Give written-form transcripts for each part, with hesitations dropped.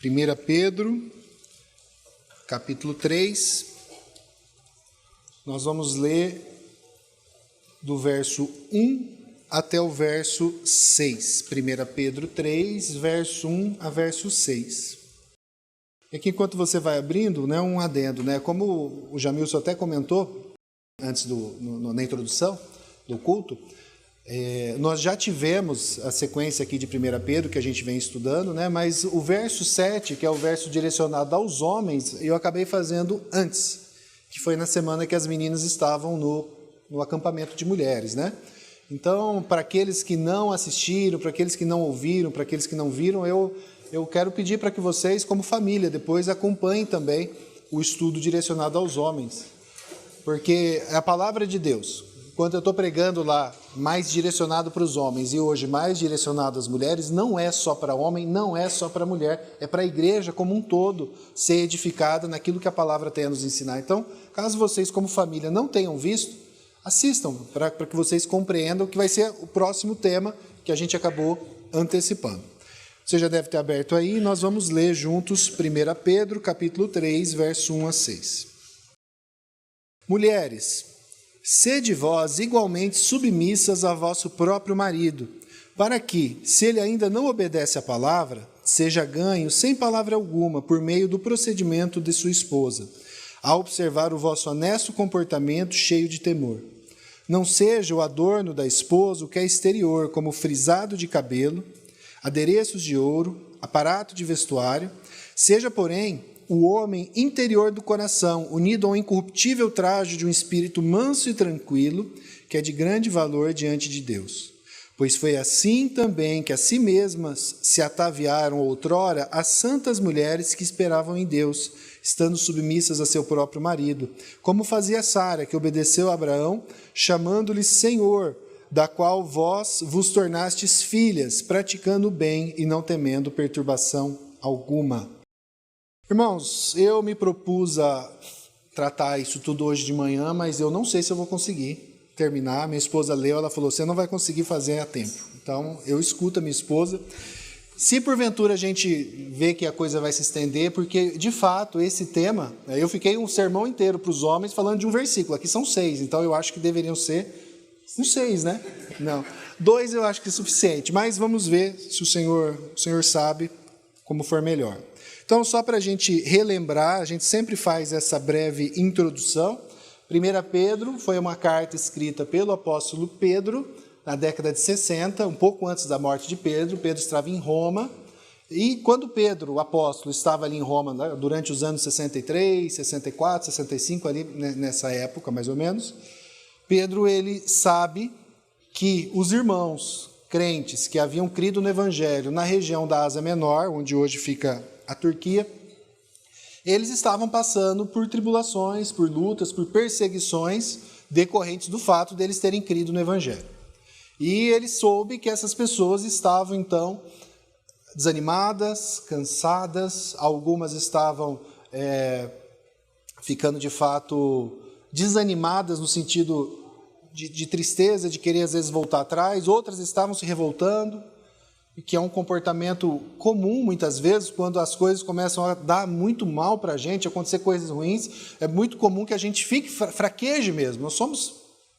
1 Pedro, capítulo 3, nós vamos ler do verso 1 até o verso 6. 1 Pedro 3, verso 1 a verso 6. E aqui, enquanto você vai abrindo, um adendo, como o Jamilson até comentou, antes na introdução do culto, nós já tivemos a sequência aqui de 1 Pedro, que a gente vem estudando, mas o verso 7, que é o verso direcionado aos homens, eu acabei fazendo antes, que foi na semana que as meninas estavam no acampamento de mulheres, Então, para aqueles que não assistiram, para aqueles que não ouviram, para aqueles que não viram, eu quero pedir para que vocês, como família, depois acompanhem também o estudo direcionado aos homens, porque é a palavra de Deus. Quando eu estou pregando lá mais direcionado para os homens e hoje mais direcionado às mulheres, não é só para homem, não é só para mulher, é para a igreja como um todo ser edificada naquilo que a palavra tem a nos ensinar. Então, caso vocês como família não tenham visto, assistam para que vocês compreendam que vai ser o próximo tema que a gente acabou antecipando. Você já deve ter aberto aí, nós vamos ler juntos 1 Pedro, capítulo 3, verso 1 a 6. Mulheres, sede vós igualmente submissas a vosso próprio marido, para que, se ele ainda não obedece à palavra, seja ganho sem palavra alguma por meio do procedimento de sua esposa, a observar o vosso honesto comportamento cheio de temor. Não seja o adorno da esposa o que é exterior, como frisado de cabelo, adereços de ouro, aparato de vestuário, seja, porém, o homem interior do coração, unido ao incorruptível traje de um espírito manso e tranquilo, que é de grande valor diante de Deus. Pois foi assim também que a si mesmas se ataviaram outrora as santas mulheres que esperavam em Deus, estando submissas a seu próprio marido, como fazia Sara, que obedeceu a Abraão, chamando-lhe Senhor, da qual vós vos tornastes filhas, praticando o bem e não temendo perturbação alguma. Irmãos, eu me propus a tratar isso tudo hoje de manhã, mas eu não sei se eu vou conseguir terminar. Minha esposa leu, ela falou, você não vai conseguir fazer a tempo. Então, eu escuto a minha esposa. Se porventura a gente vê que a coisa vai se estender, porque, de fato, esse tema, eu fiquei um sermão inteiro para os homens falando de um versículo. Aqui são 6, então eu acho que deveriam ser uns 6, Não. 2 eu acho que é suficiente, mas vamos ver se o Senhor sabe como for melhor. Então, só para a gente relembrar, a gente sempre faz essa breve introdução. 1 Pedro foi uma carta escrita pelo apóstolo Pedro, na década de 60, um pouco antes da morte de Pedro. Pedro estava em Roma, e quando Pedro, o apóstolo, estava ali em Roma, durante os anos 63, 64, 65, ali nessa época mais ou menos, Pedro ele sabe que os irmãos crentes que haviam crido no Evangelho na região da Ásia Menor, onde hoje fica a Turquia, eles estavam passando por tribulações, por lutas, por perseguições decorrentes do fato deles terem crido no Evangelho. E ele soube que essas pessoas estavam, então, desanimadas, cansadas, algumas estavam ficando, de fato, desanimadas no sentido de tristeza, de querer às vezes voltar atrás, outras estavam se revoltando, e que é um comportamento comum muitas vezes, quando as coisas começam a dar muito mal para a gente, acontecer coisas ruins, é muito comum que a gente fique, fraqueje mesmo, nós somos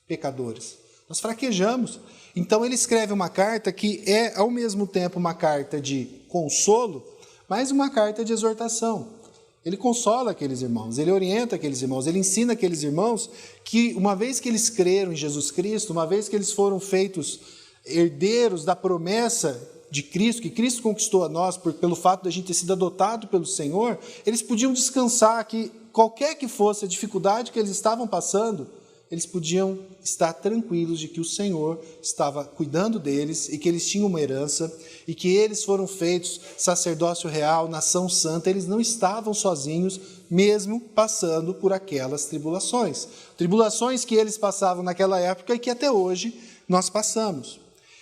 pecadores, nós fraquejamos. Então ele escreve uma carta que é ao mesmo tempo uma carta de consolo, mas uma carta de exortação. Ele consola aqueles irmãos, ele orienta aqueles irmãos, ele ensina aqueles irmãos que, uma vez que eles creram em Jesus Cristo, uma vez que eles foram feitos herdeiros da promessa de Cristo, que Cristo conquistou a nós pelo fato de a gente ter sido adotado pelo Senhor, eles podiam descansar que, qualquer que fosse a dificuldade que eles estavam passando, eles podiam estar tranquilos de que o Senhor estava cuidando deles e que eles tinham uma herança e que eles foram feitos sacerdócio real, nação santa. Eles não estavam sozinhos, mesmo passando por aquelas tribulações. Tribulações que eles passavam naquela época e que até hoje nós passamos.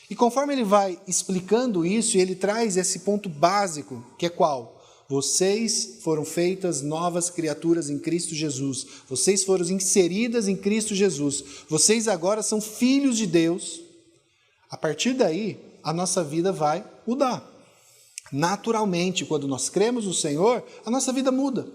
E conforme ele vai explicando isso, ele traz esse ponto básico, que é qual? Vocês foram feitas novas criaturas em Cristo Jesus. Vocês foram inseridas em Cristo Jesus. Vocês agora são filhos de Deus. A partir daí, a nossa vida vai mudar. Naturalmente, quando nós cremos no Senhor, a nossa vida muda.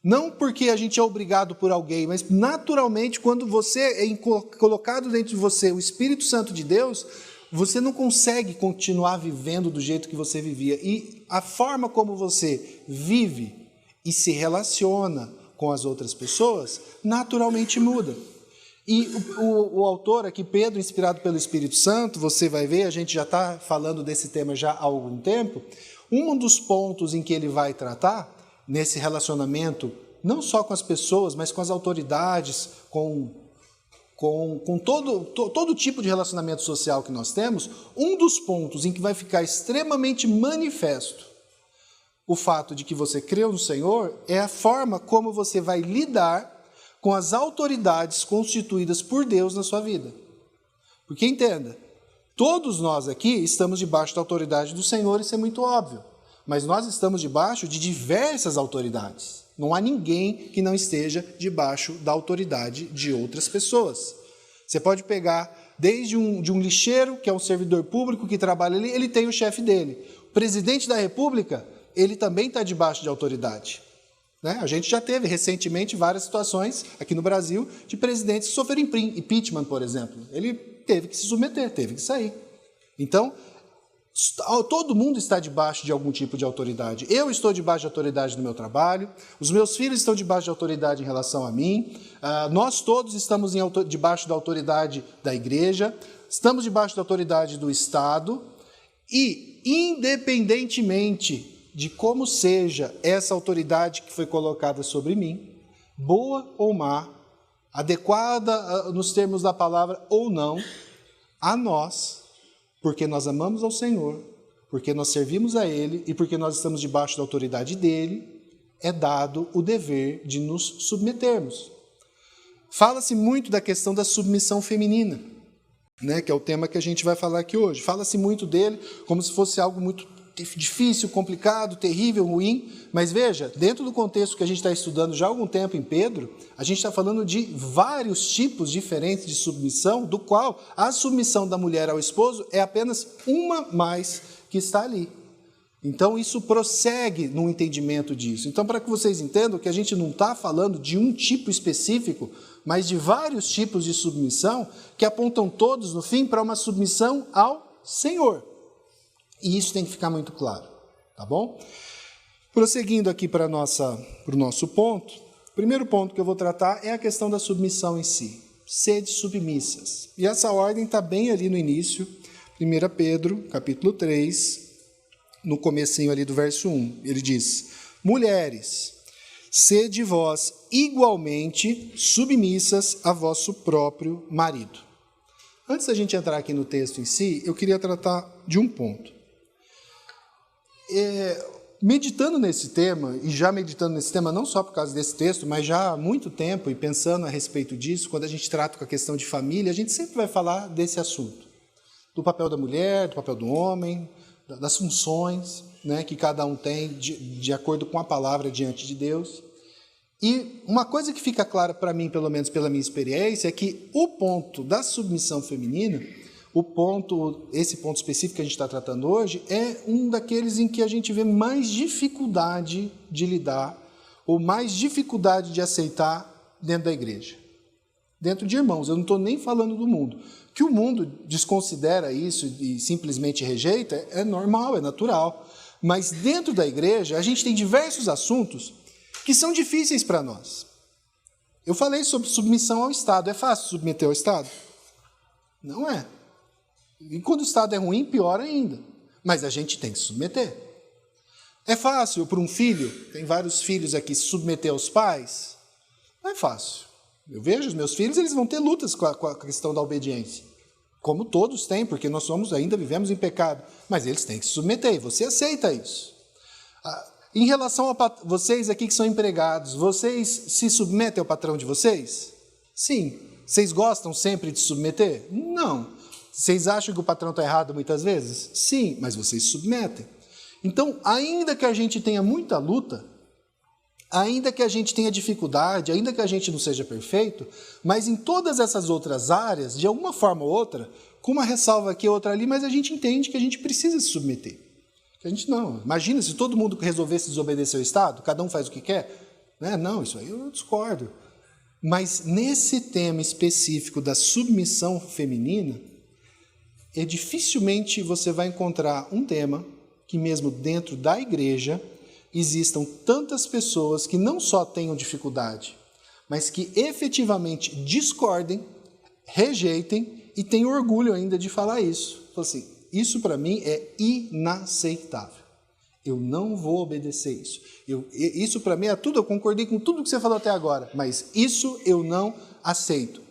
Não porque a gente é obrigado por alguém, mas naturalmente, quando você é colocado dentro de você o Espírito Santo de Deus, você não consegue continuar vivendo do jeito que você vivia. E a forma como você vive e se relaciona com as outras pessoas, naturalmente muda. E o autor aqui, Pedro, inspirado pelo Espírito Santo, você vai ver, a gente já está falando desse tema já há algum tempo, um dos pontos em que ele vai tratar, nesse relacionamento, não só com as pessoas, mas com as autoridades, com todo tipo de relacionamento social que nós temos, um dos pontos em que vai ficar extremamente manifesto o fato de que você creu no Senhor é a forma como você vai lidar com as autoridades constituídas por Deus na sua vida. Porque entenda, todos nós aqui estamos debaixo da autoridade do Senhor, isso é muito óbvio. Mas nós estamos debaixo de diversas autoridades. Não há ninguém que não esteja debaixo da autoridade de outras pessoas. Você pode pegar desde de um lixeiro, que é um servidor público que trabalha ali, ele tem o chefe dele. O presidente da República, ele também está debaixo de autoridade. Né? A gente já teve recentemente várias situações aqui no Brasil de presidentes que sofreram impeachment, por exemplo. Ele teve que se submeter, teve que sair. Então, todo mundo está debaixo de algum tipo de autoridade. Eu estou debaixo de autoridade no meu trabalho, os meus filhos estão debaixo de autoridade em relação a mim, nós todos estamos debaixo da autoridade da igreja, estamos debaixo da autoridade do Estado e, independentemente de como seja essa autoridade que foi colocada sobre mim, boa ou má, adequada nos termos da palavra ou não, a nós, porque nós amamos ao Senhor, porque nós servimos a Ele e porque nós estamos debaixo da autoridade dEle, é dado o dever de nos submetermos. Fala-se muito da questão da submissão feminina, né, que é o tema que a gente vai falar aqui hoje. Fala-se muito dele como se fosse algo muito difícil, complicado, terrível, ruim, mas veja, dentro do contexto que a gente está estudando já há algum tempo em Pedro, a gente está falando de vários tipos diferentes de submissão, do qual a submissão da mulher ao esposo é apenas uma mais que está ali. Então isso prossegue no entendimento disso. Então, para que vocês entendam que a gente não está falando de um tipo específico, mas de vários tipos de submissão que apontam todos, no fim, para uma submissão ao Senhor. E isso tem que ficar muito claro, tá bom? Prosseguindo aqui para o nosso ponto, o primeiro ponto que eu vou tratar é a questão da submissão em si. Sede submissas. E essa ordem está bem ali no início, 1 Pedro, capítulo 3, no comecinho ali do verso 1. Ele diz, mulheres, sede vós igualmente submissas a vosso próprio marido. Antes da gente entrar aqui no texto em si, eu queria tratar de um ponto. Meditando nesse tema, e já meditando nesse tema não só por causa desse texto, mas já há muito tempo, e pensando a respeito disso, quando a gente trata com a questão de família, a gente sempre vai falar desse assunto. Do papel da mulher, do papel do homem, das funções, né, que cada um tem de acordo com a palavra diante de Deus. E uma coisa que fica clara para mim, pelo menos pela minha experiência, é que o ponto da submissão feminina, esse ponto específico que a gente está tratando hoje, é um daqueles em que a gente vê mais dificuldade de lidar, ou mais dificuldade de aceitar dentro da igreja. Dentro de irmãos, eu não estou nem falando do mundo. Que o mundo desconsidera isso e simplesmente rejeita, é normal, é natural. Mas dentro da igreja, a gente tem diversos assuntos que são difíceis para nós. Eu falei sobre submissão ao Estado. É fácil submeter ao Estado? Não é. E quando o Estado é ruim, pior ainda. Mas a gente tem que se submeter. É fácil para um filho, tem vários filhos aqui, se submeter aos pais? Não é fácil. Eu vejo os meus filhos, eles vão ter lutas com a questão da obediência. Como todos têm, porque nós ainda vivemos em pecado. Mas eles têm que se submeter, e você aceita isso. Em relação a vocês aqui que são empregados, vocês se submetem ao patrão de vocês? Sim. Vocês gostam sempre de se submeter? Não. Vocês acham que o patrão está errado muitas vezes? Sim, mas vocês se submetem. Então, ainda que a gente tenha muita luta, ainda que a gente tenha dificuldade, ainda que a gente não seja perfeito, mas em todas essas outras áreas, de alguma forma ou outra, com uma ressalva aqui, outra ali, mas a gente entende que a gente precisa se submeter. A gente não. Imagina se todo mundo resolvesse desobedecer o Estado, cada um faz o que quer. Né? Não, isso aí eu discordo. Mas nesse tema específico da submissão feminina, dificilmente você vai encontrar um tema que mesmo dentro da igreja existam tantas pessoas que não só tenham dificuldade, mas que efetivamente discordem, rejeitem e tenham orgulho ainda de falar isso. Então, assim, isso para mim é inaceitável. Eu não vou obedecer isso. Isso para mim é tudo, eu concordei com tudo que você falou até agora, mas isso eu não aceito.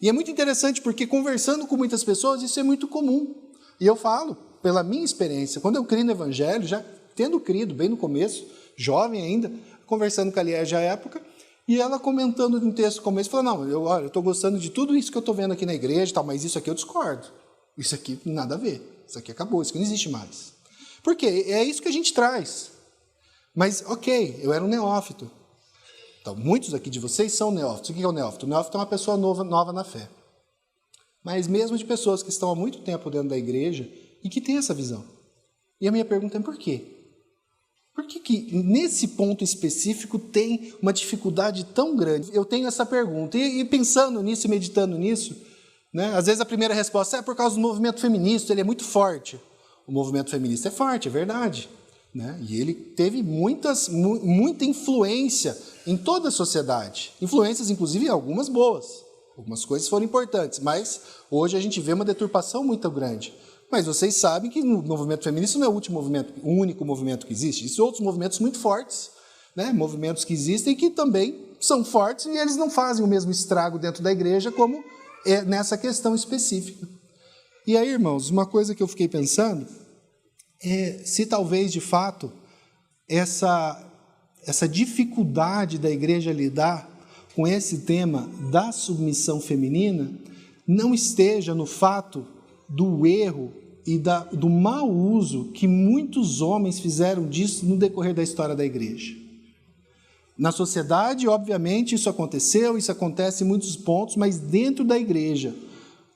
E é muito interessante porque conversando com muitas pessoas isso é muito comum. E eu falo, pela minha experiência, quando eu criei no Evangelho, já tendo crido bem no começo, jovem ainda, conversando com a Liege à época, e ela comentando um texto como esse, falou, não, eu estou gostando de tudo isso que eu estou vendo aqui na igreja, tal, mas isso aqui eu discordo. Isso aqui nada a ver. Isso aqui acabou, isso aqui não existe mais. Por quê? É isso que a gente traz. Mas, ok, eu era um neófito. Então, muitos aqui de vocês são neófitos. O que é o neófito? O neófito é uma pessoa nova na fé. Mas mesmo de pessoas que estão há muito tempo dentro da igreja e que têm essa visão. E a minha pergunta é por quê? Por que nesse ponto específico tem uma dificuldade tão grande? Eu tenho essa pergunta. E pensando nisso e meditando nisso, né, às vezes a primeira resposta é por causa do movimento feminista, ele é muito forte. O movimento feminista é forte, é verdade. Né? E ele teve muita influência em toda a sociedade. Influências, inclusive, algumas boas. Algumas coisas foram importantes, mas hoje a gente vê uma deturpação muito grande. Mas vocês sabem que o movimento feminista não é o único movimento que existe. Existem outros movimentos muito fortes, né? Movimentos que existem que também são fortes e eles não fazem o mesmo estrago dentro da igreja como é nessa questão específica. E aí, irmãos, uma coisa que eu fiquei pensando é se talvez, de fato, essa dificuldade da igreja lidar com esse tema da submissão feminina não esteja no fato do erro e do mau uso que muitos homens fizeram disso no decorrer da história da igreja. Na sociedade, obviamente, isso aconteceu, isso acontece em muitos pontos, mas dentro da igreja,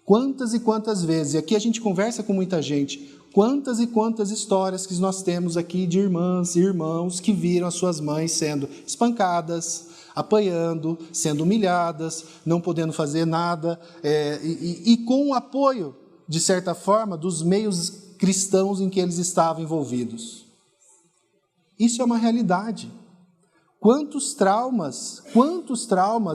quantas e quantas vezes, e aqui a gente conversa com muita gente, quantas e quantas histórias que nós temos aqui de irmãs e irmãos que viram as suas mães sendo espancadas, apanhando, sendo humilhadas, não podendo fazer nada, e com o apoio, de certa forma, dos meios cristãos em que eles estavam envolvidos. Isso é uma realidade. Quantos traumas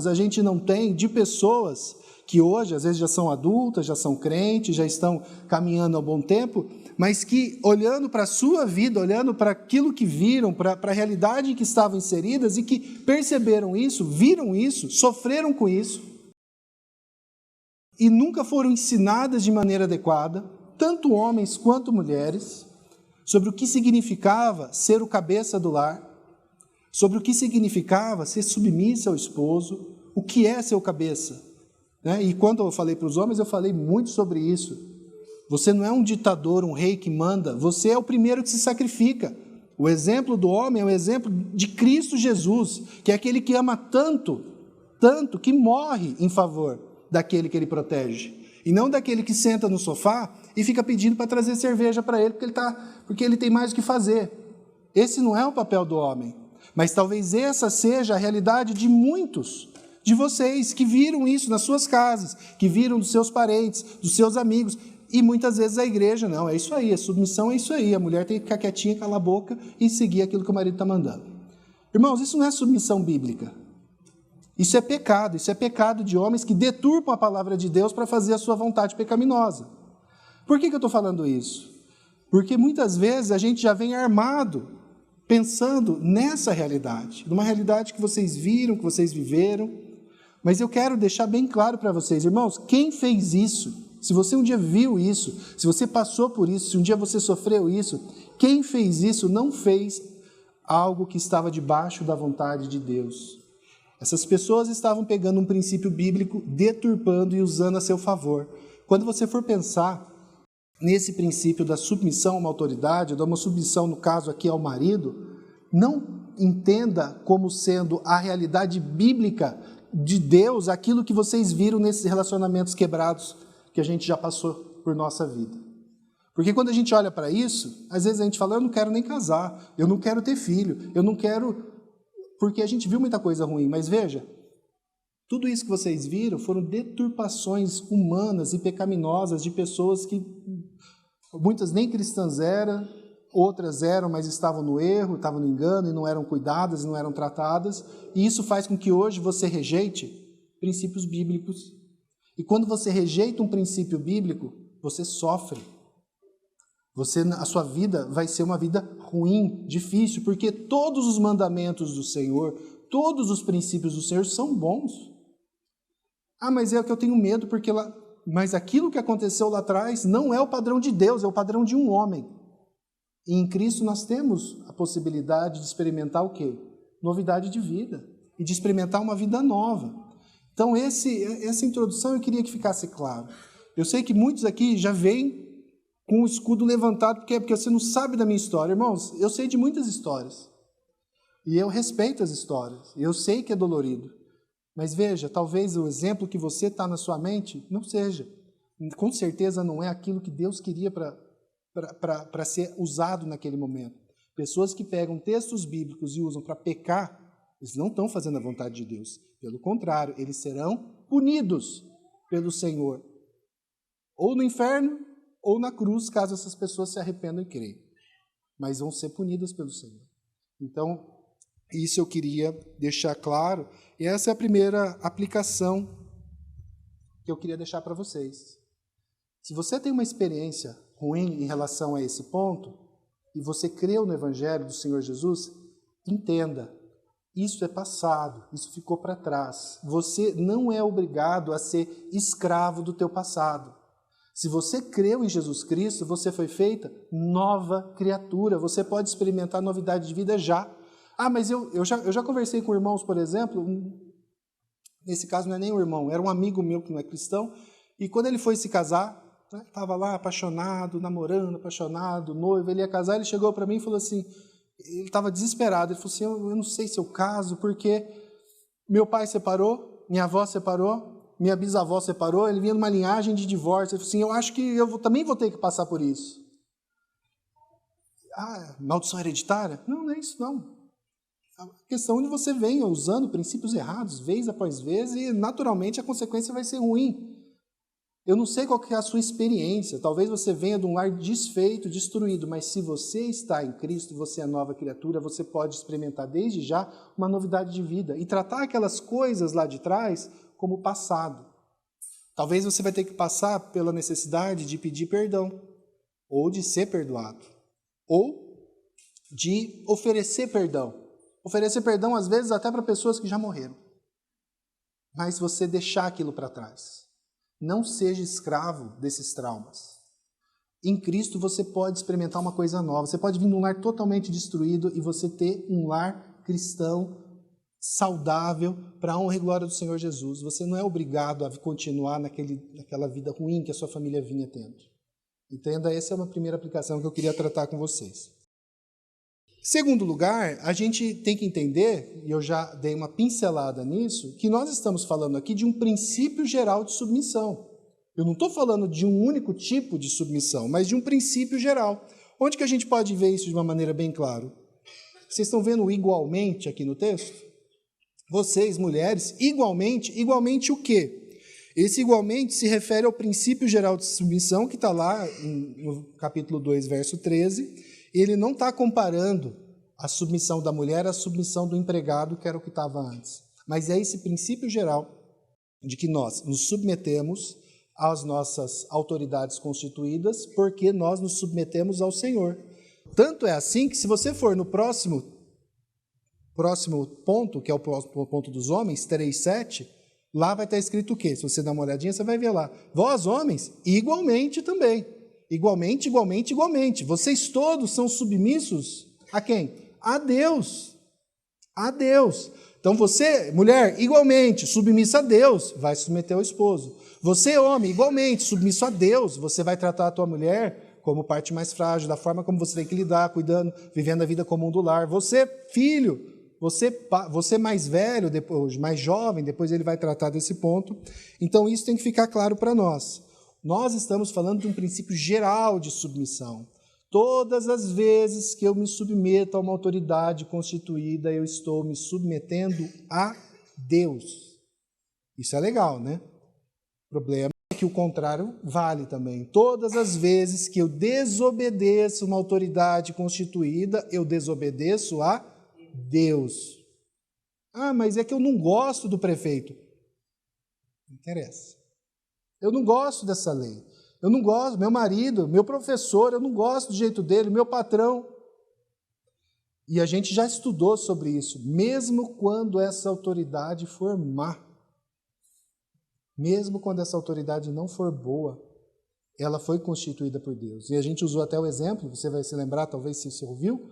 a gente não tem de pessoas que hoje, às vezes, já são adultas, já são crentes, já estão caminhando há um bom tempo, mas que, olhando para a sua vida, olhando para aquilo que viram, para a realidade em que estavam inseridas e que perceberam isso, viram isso, sofreram com isso, e nunca foram ensinadas de maneira adequada, tanto homens quanto mulheres, sobre o que significava ser o cabeça do lar, sobre o que significava ser submissa ao esposo, o que é ser o cabeça. Né? E quando eu falei para os homens, eu falei muito sobre isso. Você não é um ditador, um rei que manda, você é o primeiro que se sacrifica. O exemplo do homem é o exemplo de Cristo Jesus, que é aquele que ama tanto, tanto, que morre em favor daquele que ele protege. E não daquele que senta no sofá e fica pedindo para trazer cerveja para ele, porque ele tem mais o que fazer. Esse não é o papel do homem. Mas talvez essa seja a realidade de muitos de vocês que viram isso nas suas casas, que viram dos seus parentes, dos seus amigos. E muitas vezes a igreja, não, é isso aí, a submissão é isso aí, a mulher tem que ficar quietinha, calar a boca e seguir aquilo que o marido está mandando. Irmãos, isso não é submissão bíblica. Isso é pecado de homens que deturpam a palavra de Deus para fazer a sua vontade pecaminosa. Por que eu estou falando isso? Porque muitas vezes a gente já vem armado, pensando nessa realidade, numa realidade que vocês viram, que vocês viveram. Mas eu quero deixar bem claro para vocês, irmãos, quem fez isso, se você um dia viu isso, se você passou por isso, se um dia você sofreu isso, quem fez isso não fez algo que estava debaixo da vontade de Deus. Essas pessoas estavam pegando um princípio bíblico, deturpando e usando a seu favor. Quando você for pensar nesse princípio da submissão a uma autoridade, de uma submissão, no caso aqui, ao marido, não entenda como sendo a realidade bíblica de Deus aquilo que vocês viram nesses relacionamentos quebrados que a gente já passou por nossa vida. Porque quando a gente olha para isso, às vezes a gente fala, eu não quero nem casar, eu não quero ter filho, eu não quero... Porque a gente viu muita coisa ruim, mas veja, tudo isso que vocês viram foram deturpações humanas e pecaminosas de pessoas que muitas nem cristãs eram, outras eram, mas estavam no erro, estavam no engano e não eram cuidadas, não eram tratadas. E isso faz com que hoje você rejeite princípios bíblicos. E quando você rejeita um princípio bíblico, você sofre. A sua vida vai ser uma vida ruim, difícil, porque todos os mandamentos do Senhor, todos os princípios do Senhor são bons. Ah, mas é que eu tenho medo, porque mas aquilo que aconteceu lá atrás não é o padrão de Deus, é o padrão de um homem. E em Cristo nós temos a possibilidade de experimentar o quê? Novidade de vida. E de experimentar uma vida nova. Então essa introdução eu queria que ficasse claro. Eu sei que muitos aqui já vêm com o escudo levantado, porque você não sabe da minha história. Irmãos, eu sei de muitas histórias. E eu respeito as histórias. Eu sei que é dolorido. Mas veja, talvez o exemplo que você está na sua mente não seja. Com certeza não é aquilo que Deus queria para ser usado naquele momento. Pessoas que pegam textos bíblicos e usam para pecar, eles não estão fazendo a vontade de Deus. Pelo contrário, eles serão punidos pelo Senhor. Ou no inferno, ou na cruz, caso essas pessoas se arrependam e creiam. Mas vão ser punidas pelo Senhor. Então, isso eu queria deixar claro. E essa é a primeira aplicação que eu queria deixar para vocês. Se você tem uma experiência ruim em relação a esse ponto, e você creu no Evangelho do Senhor Jesus, entenda, isso é passado, isso ficou para trás. Você não é obrigado a ser escravo do teu passado. Se você creu em Jesus Cristo, você foi feita nova criatura. Você pode experimentar novidade de vida já. Ah, mas eu já conversei com irmãos, por exemplo, nesse caso não é nem um irmão, era um amigo meu que não é cristão, e quando ele foi se casar, estava lá apaixonado, namorando, apaixonado, noivo, ele ia casar, ele chegou para mim e falou assim, ele estava desesperado, ele falou assim, eu não sei se eu caso, porque meu pai separou, minha avó separou, minha bisavó separou, ele vinha numa linhagem de divórcio. Ele falou assim, eu acho que também vou ter que passar por isso. Ah, maldição hereditária? Não é isso não. A questão é de você vem usando princípios errados, vez após vez, e naturalmente a consequência vai ser ruim. Eu não sei qual que é a sua experiência, talvez você venha de um lar desfeito, destruído, mas se você está em Cristo, você é nova criatura, você pode experimentar desde já uma novidade de vida e tratar aquelas coisas lá de trás como passado. Talvez você vai ter que passar pela necessidade de pedir perdão, ou de ser perdoado, ou de oferecer perdão. Oferecer perdão, às vezes, até para pessoas que já morreram. Mas você deixar aquilo para trás. Não seja escravo desses traumas. Em Cristo você pode experimentar uma coisa nova. Você pode vir num lar totalmente destruído e você ter um lar cristão saudável para a honra e glória do Senhor Jesus. Você não é obrigado a continuar naquela vida ruim que a sua família vinha tendo. Entenda, essa é uma primeira aplicação que eu queria tratar com vocês. Segundo lugar, a gente tem que entender, e eu já dei uma pincelada nisso, que nós estamos falando aqui de um princípio geral de submissão. Eu não estou falando de um único tipo de submissão, mas de um princípio geral. Onde que a gente pode ver isso de uma maneira bem clara? Vocês estão vendo igualmente aqui no texto? Vocês, mulheres, igualmente o quê? Esse igualmente se refere ao princípio geral de submissão, que está lá no capítulo 2, verso 13. Ele não está comparando a submissão da mulher à submissão do empregado, que era o que estava antes. Mas é esse princípio geral de que nós nos submetemos às nossas autoridades constituídas, porque nós nos submetemos ao Senhor. Tanto é assim que, se você for no próximo ponto, que é o próximo ponto dos homens, 3:7, lá vai estar escrito o quê? Se você dá uma olhadinha, você vai ver lá. Vós, homens, igualmente também. Igualmente. Vocês todos são submissos a quem? A Deus. A Deus. Então você, mulher, igualmente, submissa a Deus, vai se submeter ao esposo. Você, homem, igualmente, submisso a Deus, você vai tratar a tua mulher como parte mais frágil, da forma como você tem que lidar, cuidando, vivendo a vida comum do lar. Você, filho, você mais velho, depois mais jovem, depois ele vai tratar desse ponto. Então isso tem que ficar claro para nós. Nós estamos falando de um princípio geral de submissão. Todas as vezes que eu me submeto a uma autoridade constituída, eu estou me submetendo a Deus. Isso é legal, né? O problema é que o contrário vale também. Todas as vezes que eu desobedeço uma autoridade constituída, eu desobedeço a Deus. Ah, mas é que eu não gosto do prefeito. Não interessa. Eu não gosto dessa lei. Eu não gosto, meu marido, meu professor, eu não gosto do jeito dele, meu patrão. E a gente já estudou sobre isso, mesmo quando essa autoridade for má. Mesmo quando essa autoridade não for boa, ela foi constituída por Deus. E a gente usou até o exemplo, você vai se lembrar, talvez se você ouviu,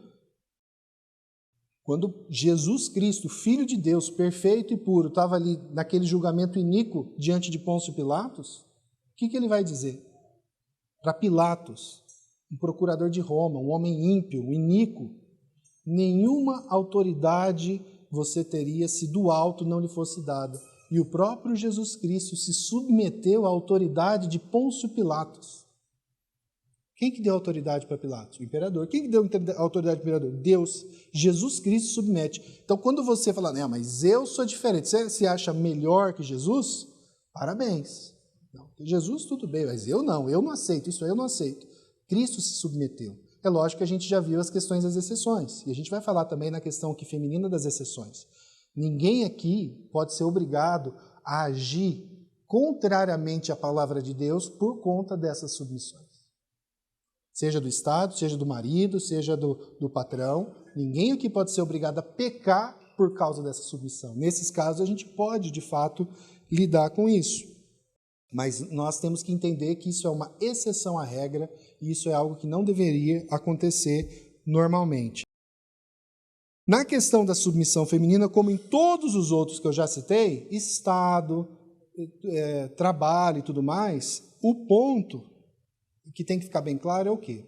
quando Jesus Cristo, Filho de Deus, perfeito e puro, estava ali naquele julgamento iníquo diante de Pôncio Pilatos, o que ele vai dizer? Para Pilatos, um procurador de Roma, um homem ímpio, um iníquo, nenhuma autoridade você teria se do alto não lhe fosse dada. E o próprio Jesus Cristo se submeteu à autoridade de Pôncio Pilatos. Quem que deu autoridade para Pilatos? O imperador. Quem que deu autoridade para o imperador? Deus. Jesus Cristo submete. Então, quando você fala, não, mas eu sou diferente, você se acha melhor que Jesus? Parabéns. Não, Jesus tudo bem, mas eu não aceito, isso aí eu não aceito. Cristo se submeteu. É lógico que a gente já viu as questões das exceções, e a gente vai falar também na questão aqui feminina das exceções. Ninguém aqui pode ser obrigado a agir contrariamente à palavra de Deus por conta dessas submissões. Seja do Estado, seja do marido, seja do patrão, ninguém aqui pode ser obrigado a pecar por causa dessa submissão. Nesses casos, a gente pode, de fato, lidar com isso. Mas nós temos que entender que isso é uma exceção à regra e isso é algo que não deveria acontecer normalmente. Na questão da submissão feminina, como em todos os outros que eu já citei, Estado, trabalho e tudo mais, o ponto que tem que ficar bem claro é o quê?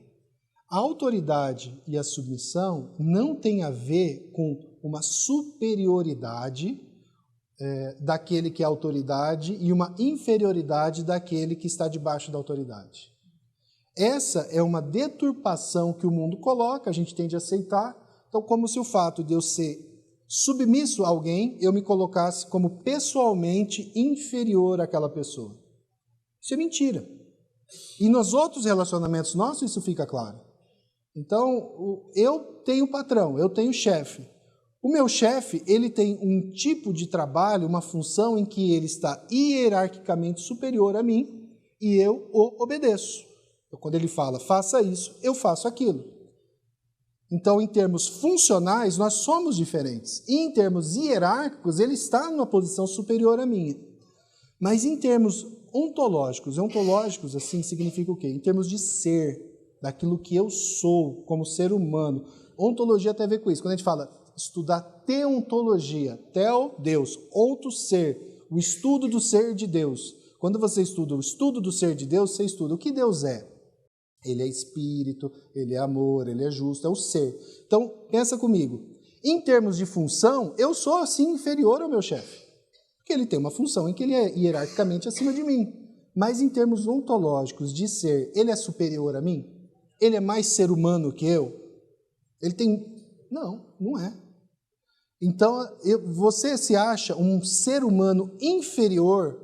A autoridade e a submissão não tem a ver com uma superioridade daquele que é autoridade e uma inferioridade daquele que está debaixo da autoridade. Essa é uma deturpação que o mundo coloca, a gente tende a aceitar, então como se o fato de eu ser submisso a alguém, eu me colocasse como pessoalmente inferior àquela pessoa. Isso é mentira. E nos outros relacionamentos nossos isso fica claro. Então, eu tenho patrão, eu tenho chefe. O meu chefe, ele tem um tipo de trabalho, uma função em que ele está hierarquicamente superior a mim e eu o obedeço. Então, quando ele fala, faça isso, eu faço aquilo. Então, em termos funcionais, nós somos diferentes. E em termos hierárquicos, ele está numa posição superior à minha. Mas em termos ontológicos, assim, significa o quê? Em termos de ser, daquilo que eu sou como ser humano. Ontologia tem a ver com isso. Quando a gente fala estudar teontologia, teo, Deus, onto, ser, o estudo do ser de Deus. Quando você estuda o estudo do ser de Deus, você estuda o que Deus é. Ele é espírito, ele é amor, ele é justo, é o ser. Então, pensa comigo. Em termos de função, eu sou, assim, inferior ao meu chefe. Porque ele tem uma função em que ele é hierarquicamente acima de mim. Mas em termos ontológicos de ser, ele é superior a mim? Ele é mais ser humano que eu? Ele tem... Não, não é. Então, você se acha um ser humano inferior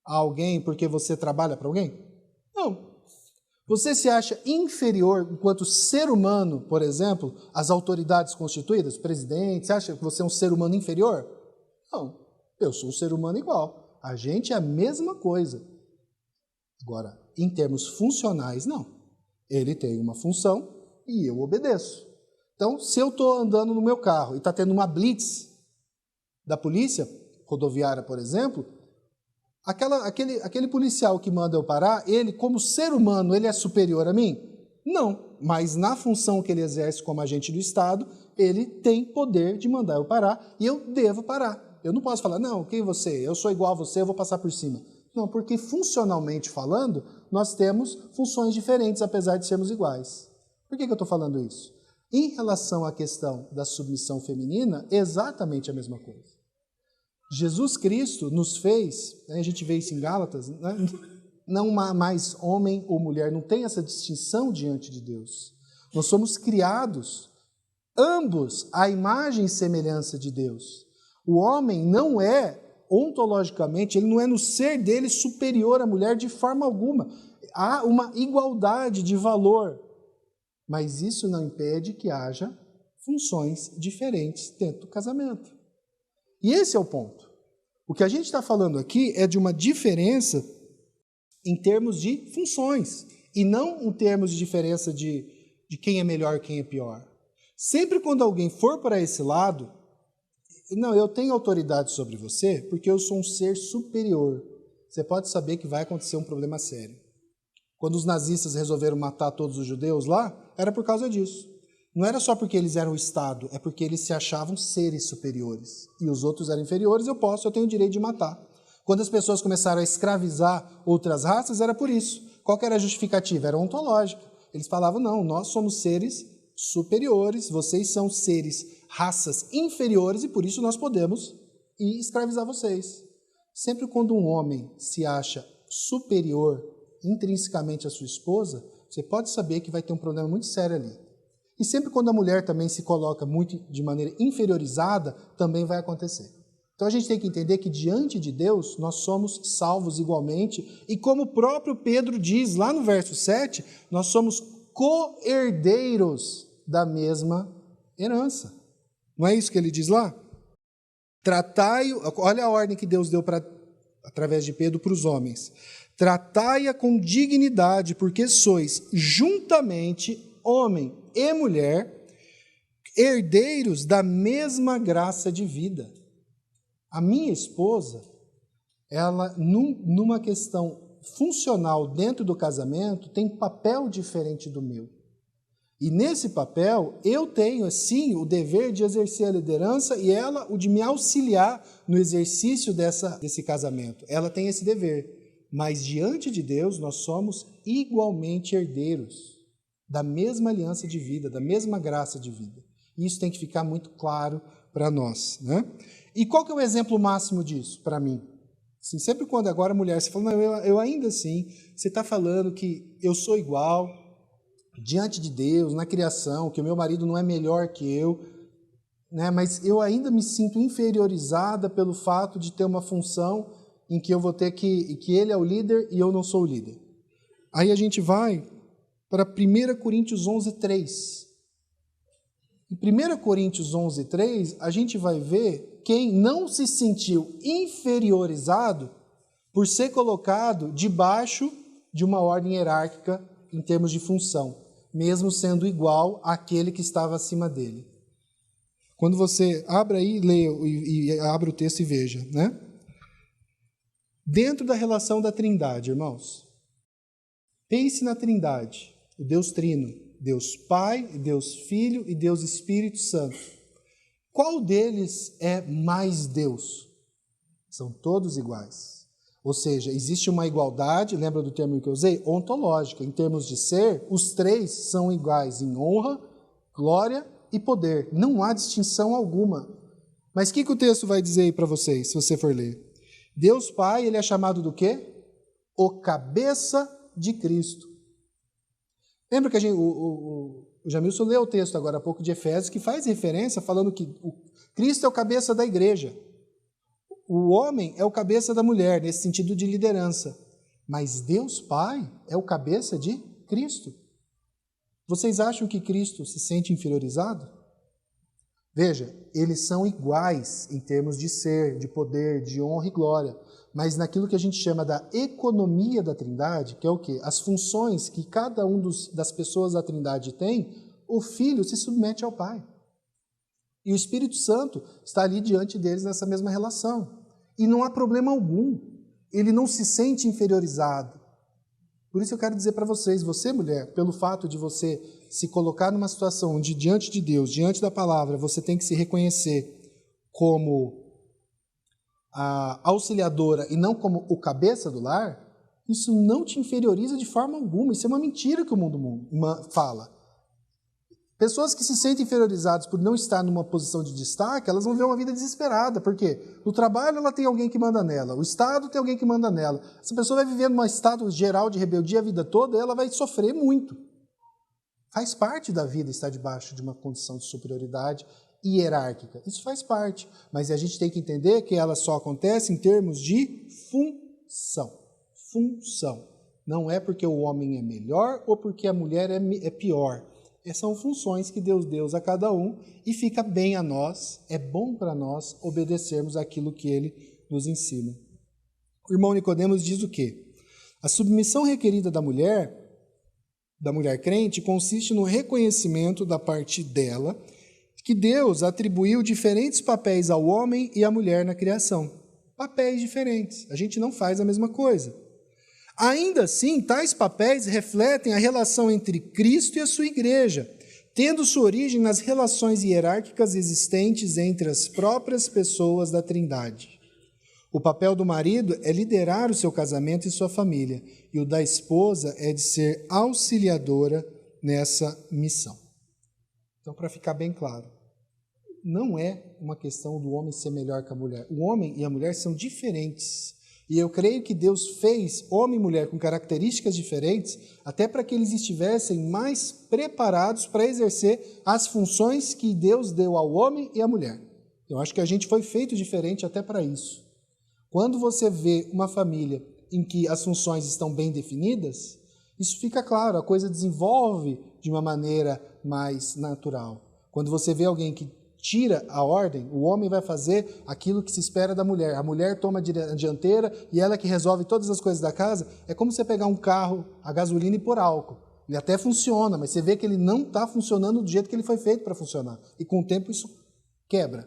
a alguém porque você trabalha para alguém? Não. Você se acha inferior enquanto ser humano, por exemplo, às autoridades constituídas, presidente? Você acha que você é um ser humano inferior? Não. Eu sou um ser humano igual. A gente é a mesma coisa. Agora, em termos funcionais, não. Ele tem uma função e eu obedeço. Então, se eu estou andando no meu carro e está tendo uma blitz da polícia rodoviária, por exemplo, aquele policial que manda eu parar, ele, como ser humano, ele é superior a mim? Não, mas na função que ele exerce como agente do Estado, ele tem poder de mandar eu parar e eu devo parar. Eu não posso falar, não, quem é você? Eu sou igual a você, eu vou passar por cima. Não, porque funcionalmente falando, nós temos funções diferentes, apesar de sermos iguais. Por que eu estou falando isso? Em relação à questão da submissão feminina, exatamente a mesma coisa. Jesus Cristo nos fez, a gente vê isso em Gálatas, né? não mais homem ou mulher, não tem essa distinção diante de Deus. Nós somos criados, ambos, à imagem e semelhança de Deus. O homem não é, ontologicamente, ele não é no ser dele superior à mulher de forma alguma. Há uma igualdade de valor, mas isso não impede que haja funções diferentes dentro do casamento. E esse é o ponto. O que a gente está falando aqui é de uma diferença em termos de funções, e não em termos de diferença de quem é melhor e quem é pior. Sempre quando alguém for para esse lado, não, eu tenho autoridade sobre você porque eu sou um ser superior. Você pode saber que vai acontecer um problema sério. Quando os nazistas resolveram matar todos os judeus lá, era por causa disso. Não era só porque eles eram o Estado, é porque eles se achavam seres superiores. E os outros eram inferiores, eu tenho o direito de matar. Quando as pessoas começaram a escravizar outras raças, era por isso. Qual que era a justificativa? Era ontológica. Eles falavam, não, nós somos seres superiores, vocês são seres, raças inferiores, e por isso nós podemos escravizar vocês. Sempre quando um homem se acha superior intrinsecamente à sua esposa, você pode saber que vai ter um problema muito sério ali. E sempre quando a mulher também se coloca muito de maneira inferiorizada, também vai acontecer. Então a gente tem que entender que diante de Deus nós somos salvos igualmente, e como o próprio Pedro diz lá no verso 7, nós somos co-herdeiros da mesma herança. Não é isso que ele diz lá? Olha a ordem que Deus deu através de Pedro para os homens. Tratai-a com dignidade, porque sois juntamente homem e mulher, herdeiros da mesma graça de vida. A minha esposa, ela, numa questão funcional dentro do casamento, tem papel diferente do meu. E nesse papel, eu tenho, sim, o dever de exercer a liderança e ela o de me auxiliar no exercício desse casamento. Ela tem esse dever. Mas diante de Deus, nós somos igualmente herdeiros da mesma aliança de vida, da mesma graça de vida. E isso tem que ficar muito claro para nós, né? E qual que é o exemplo máximo disso para mim? Assim, sempre quando agora a mulher, você fala, não, eu ainda assim, você está falando que eu sou igual diante de Deus, na criação, que o meu marido não é melhor que eu, né? Mas eu ainda me sinto inferiorizada pelo fato de ter uma função em que eu vou ter que ele é o líder e eu não sou o líder. Aí a gente vai para 1 Coríntios 11:3. Em 1 Coríntios 11:3, a gente vai ver quem não se sentiu inferiorizado por ser colocado debaixo de uma ordem hierárquica em termos de função, mesmo sendo igual àquele que estava acima dele. Quando você abre aí, leia e abre o texto e veja, né? Dentro da relação da Trindade, irmãos, pense na Trindade, o Deus Trino, Deus Pai, Deus Filho e Deus Espírito Santo. Qual deles é mais Deus? São todos iguais. Ou seja, existe uma igualdade, lembra do termo que eu usei? Ontológica. Em termos de ser, os três são iguais em honra, glória e poder. Não há distinção alguma. Mas o que o texto vai dizer aí para vocês, se você for ler? Deus Pai, ele é chamado do quê? O cabeça de Cristo. Lembra que o Jamilson leu o texto agora há pouco de Efésios, que faz referência falando que Cristo é o cabeça da igreja. O homem é o cabeça da mulher, nesse sentido de liderança. Mas Deus Pai é o cabeça de Cristo. Vocês acham que Cristo se sente inferiorizado? Veja, eles são iguais em termos de ser, de poder, de honra e glória, mas naquilo que a gente chama da economia da Trindade, que é o quê? As funções que cada um das pessoas da Trindade tem, o Filho se submete ao Pai. E o Espírito Santo está ali diante deles nessa mesma relação. E não há problema algum. Ele não se sente inferiorizado. Por isso eu quero dizer para vocês, você mulher, pelo fato de você se colocar numa situação onde diante de Deus, diante da palavra, você tem que se reconhecer como a auxiliadora e não como o cabeça do lar, isso não te inferioriza de forma alguma. Isso é uma mentira que o mundo fala. Pessoas que se sentem inferiorizadas por não estar numa posição de destaque, elas vão ver uma vida desesperada. Por quê? No trabalho ela tem alguém que manda nela, o Estado tem alguém que manda nela. Essa pessoa vai viver num estado geral de rebeldia a vida toda e ela vai sofrer muito. Faz parte da vida estar debaixo de uma condição de superioridade hierárquica. Isso faz parte. Mas a gente tem que entender que ela só acontece em termos de função. Função. Não é porque o homem é melhor ou porque a mulher é pior. São funções que Deus deu a cada um e fica bem a nós, é bom para nós obedecermos aquilo que Ele nos ensina. O irmão Nicodemos diz o quê? A submissão requerida da mulher crente, consiste no reconhecimento da parte dela que Deus atribuiu diferentes papéis ao homem e à mulher na criação. Papéis diferentes. A gente não faz a mesma coisa. Ainda assim, tais papéis refletem a relação entre Cristo e a sua igreja, tendo sua origem nas relações hierárquicas existentes entre as próprias pessoas da Trindade. O papel do marido é liderar o seu casamento e sua família, e o da esposa é de ser auxiliadora nessa missão. Então, para ficar bem claro, não é uma questão do homem ser melhor que a mulher. O homem e a mulher são diferentes. E eu creio que Deus fez homem e mulher com características diferentes, até para que eles estivessem mais preparados para exercer as funções que Deus deu ao homem e à mulher. Eu acho que a gente foi feito diferente até para isso. Quando você vê uma família em que as funções estão bem definidas, isso fica claro, a coisa desenvolve de uma maneira mais natural. Quando você vê alguém que tira a ordem, o homem vai fazer aquilo que se espera da mulher. A mulher toma a dianteira e ela que resolve todas as coisas da casa. É como você pegar um carro a gasolina e pôr álcool. Ele até funciona, mas você vê que ele não está funcionando do jeito que ele foi feito para funcionar. E com o tempo isso quebra.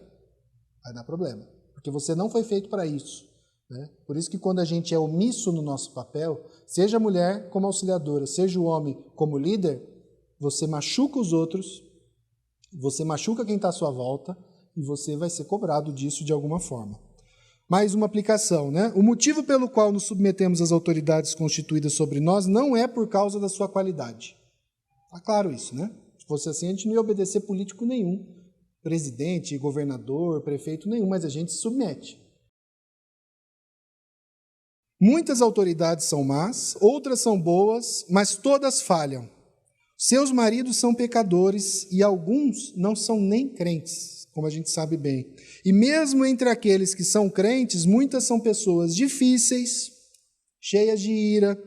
Vai dar problema. Porque você não foi feito para isso. Né? Por isso que quando a gente é omisso no nosso papel, seja a mulher como auxiliadora, seja o homem como líder, você machuca os outros, você machuca quem está à sua volta e você vai ser cobrado disso de alguma forma. Mais uma aplicação, né? O motivo pelo qual nos submetemos às autoridades constituídas sobre nós não é por causa da sua qualidade. Está claro isso, né? Se fosse assim, a gente não ia obedecer político nenhum, presidente, governador, prefeito nenhum, mas a gente se submete. Muitas autoridades são más, outras são boas, mas todas falham. Seus maridos são pecadores e alguns não são nem crentes, como a gente sabe bem. E mesmo entre aqueles que são crentes, muitas são pessoas difíceis, cheias de ira,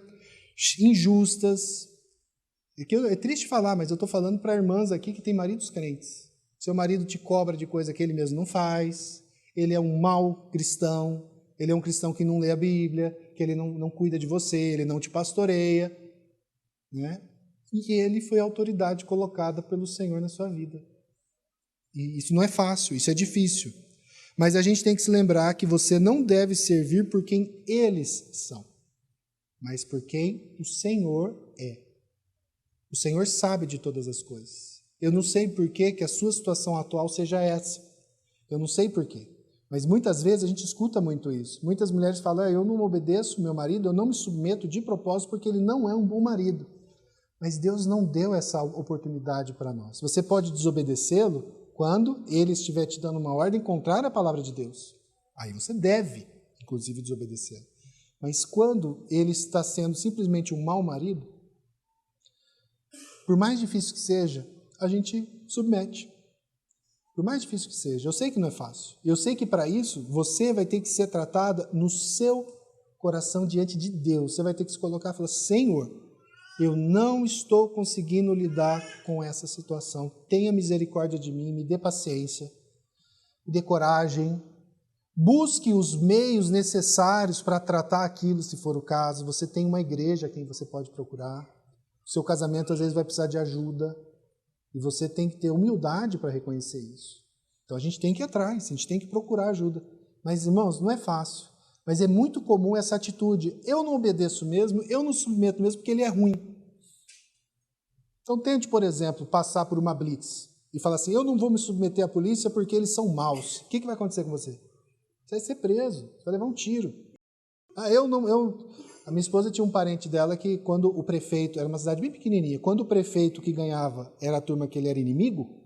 injustas. É triste falar, mas eu estou falando para irmãs aqui que têm maridos crentes. Seu marido te cobra de coisa que ele mesmo não faz, ele é um mau cristão, ele é um cristão que não lê a Bíblia, que ele não cuida de você, ele não te pastoreia, né? E ele foi a autoridade colocada pelo Senhor na sua vida. E isso não é fácil, isso é difícil. Mas a gente tem que se lembrar que você não deve servir por quem eles são, mas por quem o Senhor é. O Senhor sabe de todas as coisas. Eu não sei por que a sua situação atual seja essa. Eu não sei por quê. Mas muitas vezes a gente escuta muito isso. Muitas mulheres falam, eu não obedeço meu marido, eu não me submeto de propósito porque ele não é um bom marido. Mas Deus não deu essa oportunidade para nós. Você pode desobedecê-lo quando ele estiver te dando uma ordem contrária à palavra de Deus. Aí você deve, inclusive, desobedecê-lo. Mas quando ele está sendo simplesmente um mau marido, por mais difícil que seja, a gente submete. Por mais difícil que seja. Eu sei que não é fácil. Eu sei que para isso você vai ter que ser tratada no seu coração diante de Deus. Você vai ter que se colocar e falar, Senhor, eu não estou conseguindo lidar com essa situação. Tenha misericórdia de mim, me dê paciência, me dê coragem. Busque os meios necessários para tratar aquilo, se for o caso. Você tem uma igreja a quem você pode procurar. O seu casamento, às vezes, vai precisar de ajuda. E você tem que ter humildade para reconhecer isso. Então, a gente tem que ir atrás, a gente tem que procurar ajuda. Mas, irmãos, não é fácil. Mas é muito comum essa atitude. Eu não obedeço mesmo, eu não submeto mesmo porque ele é ruim. Então tente, por exemplo, passar por uma blitz e falar assim, eu não vou me submeter à polícia porque eles são maus. O que vai acontecer com você? Você vai ser preso, você vai levar um tiro. A minha esposa tinha um parente dela que quando o prefeito, era uma cidade bem pequenininha, quando o prefeito que ganhava era a turma que ele era inimigo,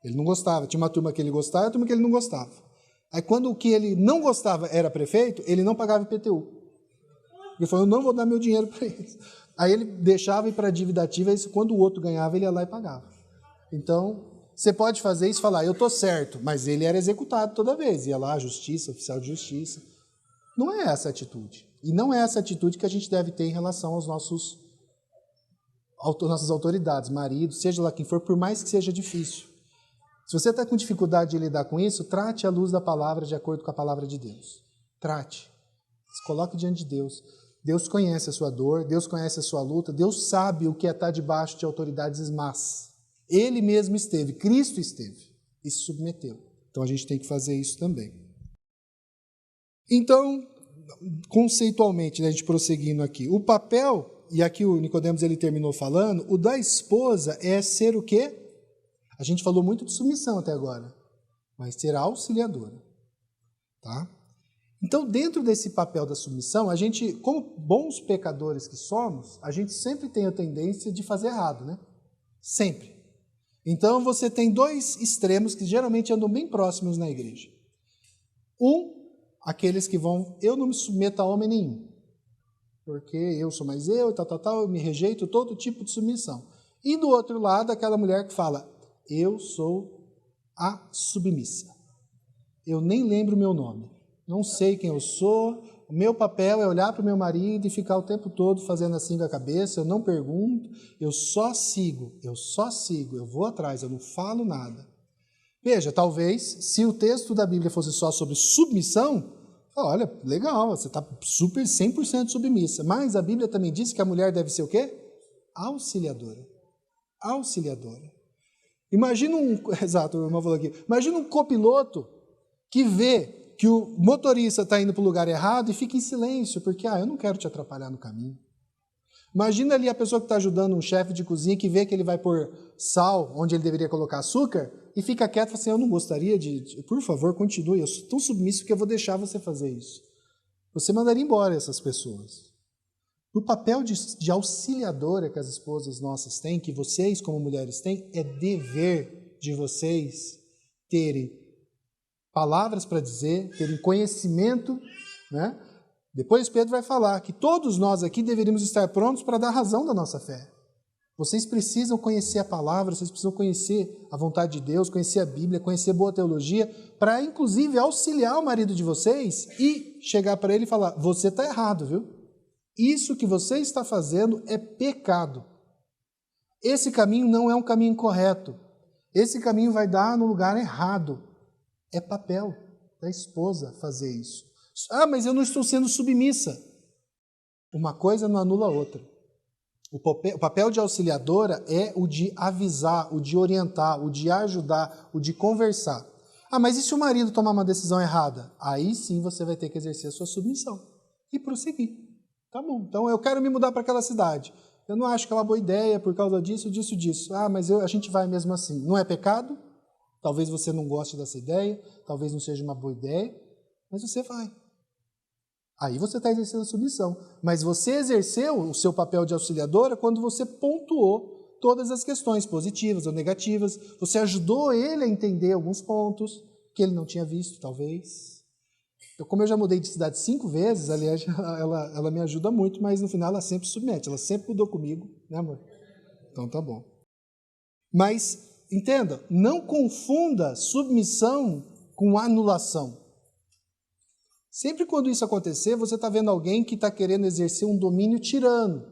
ele não gostava. Tinha uma turma que ele gostava e uma turma que ele não gostava. Aí quando o que ele não gostava era prefeito, ele não pagava IPTU. Ele falou, eu não vou dar meu dinheiro para eles. Aí ele deixava ir para a dívida ativa, e quando o outro ganhava, ele ia lá e pagava. Então, você pode fazer isso e falar, eu estou certo, mas ele era executado toda vez. Ia lá, justiça, oficial de justiça. Não é essa a atitude. E não é essa a atitude que a gente deve ter em relação às nossas autoridades, maridos, seja lá quem for, por mais que seja difícil. Se você está com dificuldade de lidar com isso, trate à luz da palavra, de acordo com a palavra de Deus. Trate. Se coloque diante de Deus. Deus conhece a sua dor, Deus conhece a sua luta, Deus sabe o que é estar debaixo de autoridades más. Ele mesmo esteve, Cristo esteve e se submeteu. Então a gente tem que fazer isso também. Então, conceitualmente, a gente prosseguindo aqui, o papel, e aqui o Nicodemos ele terminou falando, o da esposa é ser o quê? A gente falou muito de submissão até agora, mas ser auxiliadora. Tá? Então, dentro desse papel da submissão, a gente, como bons pecadores que somos, a gente sempre tem a tendência de fazer errado, né? Sempre. Então, você tem dois extremos que geralmente andam bem próximos na igreja. Aqueles que vão, eu não me submeto a homem nenhum, porque eu sou mais eu me rejeito todo tipo de submissão. E do outro lado, aquela mulher que fala, eu sou a submissa. Eu nem lembro o meu nome. Não sei quem eu sou, o meu papel é olhar para o meu marido e ficar o tempo todo fazendo assim com a cabeça, eu não pergunto, eu só sigo, eu vou atrás, eu não falo nada. Veja, talvez, se o texto da Bíblia fosse só sobre submissão, olha, legal, você está super 100% submissa, mas a Bíblia também diz que a mulher deve ser o quê? Auxiliadora. Auxiliadora. Imagina exato, o irmão falou aqui, imagina um copiloto que vê que o motorista está indo para o lugar errado e fica em silêncio, porque eu não quero te atrapalhar no caminho. Imagina ali a pessoa que está ajudando um chefe de cozinha que vê que ele vai pôr sal onde ele deveria colocar açúcar e fica quieto e fala assim, eu não gostaria por favor, continue, eu sou tão submisso que eu vou deixar você fazer isso. Você mandaria embora essas pessoas. O papel de auxiliadora que as esposas nossas têm, que vocês como mulheres têm, é dever de vocês terem palavras para dizer, terem conhecimento, né? Depois Pedro vai falar que todos nós aqui deveríamos estar prontos para dar razão da nossa fé. Vocês precisam conhecer a palavra, vocês precisam conhecer a vontade de Deus, conhecer a Bíblia, conhecer boa teologia, para inclusive auxiliar o marido de vocês e chegar para ele e falar, você está errado, viu? Isso que você está fazendo é pecado. Esse caminho não é um caminho correto. Esse caminho vai dar no lugar errado. É papel da esposa fazer isso. Mas eu não estou sendo submissa. Uma coisa não anula a outra. O papel de auxiliadora é o de avisar, o de orientar, o de ajudar, o de conversar. Mas e se o marido tomar uma decisão errada? Aí sim você vai ter que exercer a sua submissão e prosseguir. Tá bom, então eu quero me mudar para aquela cidade. Eu não acho que é uma boa ideia por causa disso. Mas a gente vai mesmo assim. Não é pecado? Talvez você não goste dessa ideia, talvez não seja uma boa ideia, mas você vai. Aí você está exercendo a submissão. Mas você exerceu o seu papel de auxiliadora quando você pontuou todas as questões positivas ou negativas. Você ajudou ele a entender alguns pontos que ele não tinha visto, talvez. Como eu já mudei de cidade 5 vezes, aliás, ela me ajuda muito, mas no final ela sempre submete, ela sempre mudou comigo, né, amor? Então tá bom. Mas entenda, não confunda submissão com anulação. Sempre quando isso acontecer, você está vendo alguém que está querendo exercer um domínio tirano.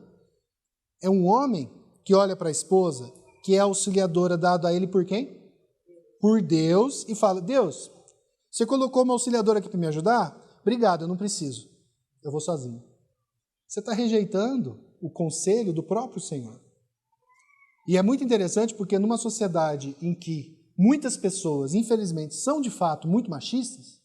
É um homem que olha para a esposa, que é auxiliadora dado a ele por quem? Por Deus, e fala, Deus, você colocou uma auxiliadora aqui para me ajudar? Obrigado, eu não preciso. Eu vou sozinho. Você está rejeitando o conselho do próprio Senhor. E é muito interessante porque numa sociedade em que muitas pessoas, infelizmente, são de fato muito machistas,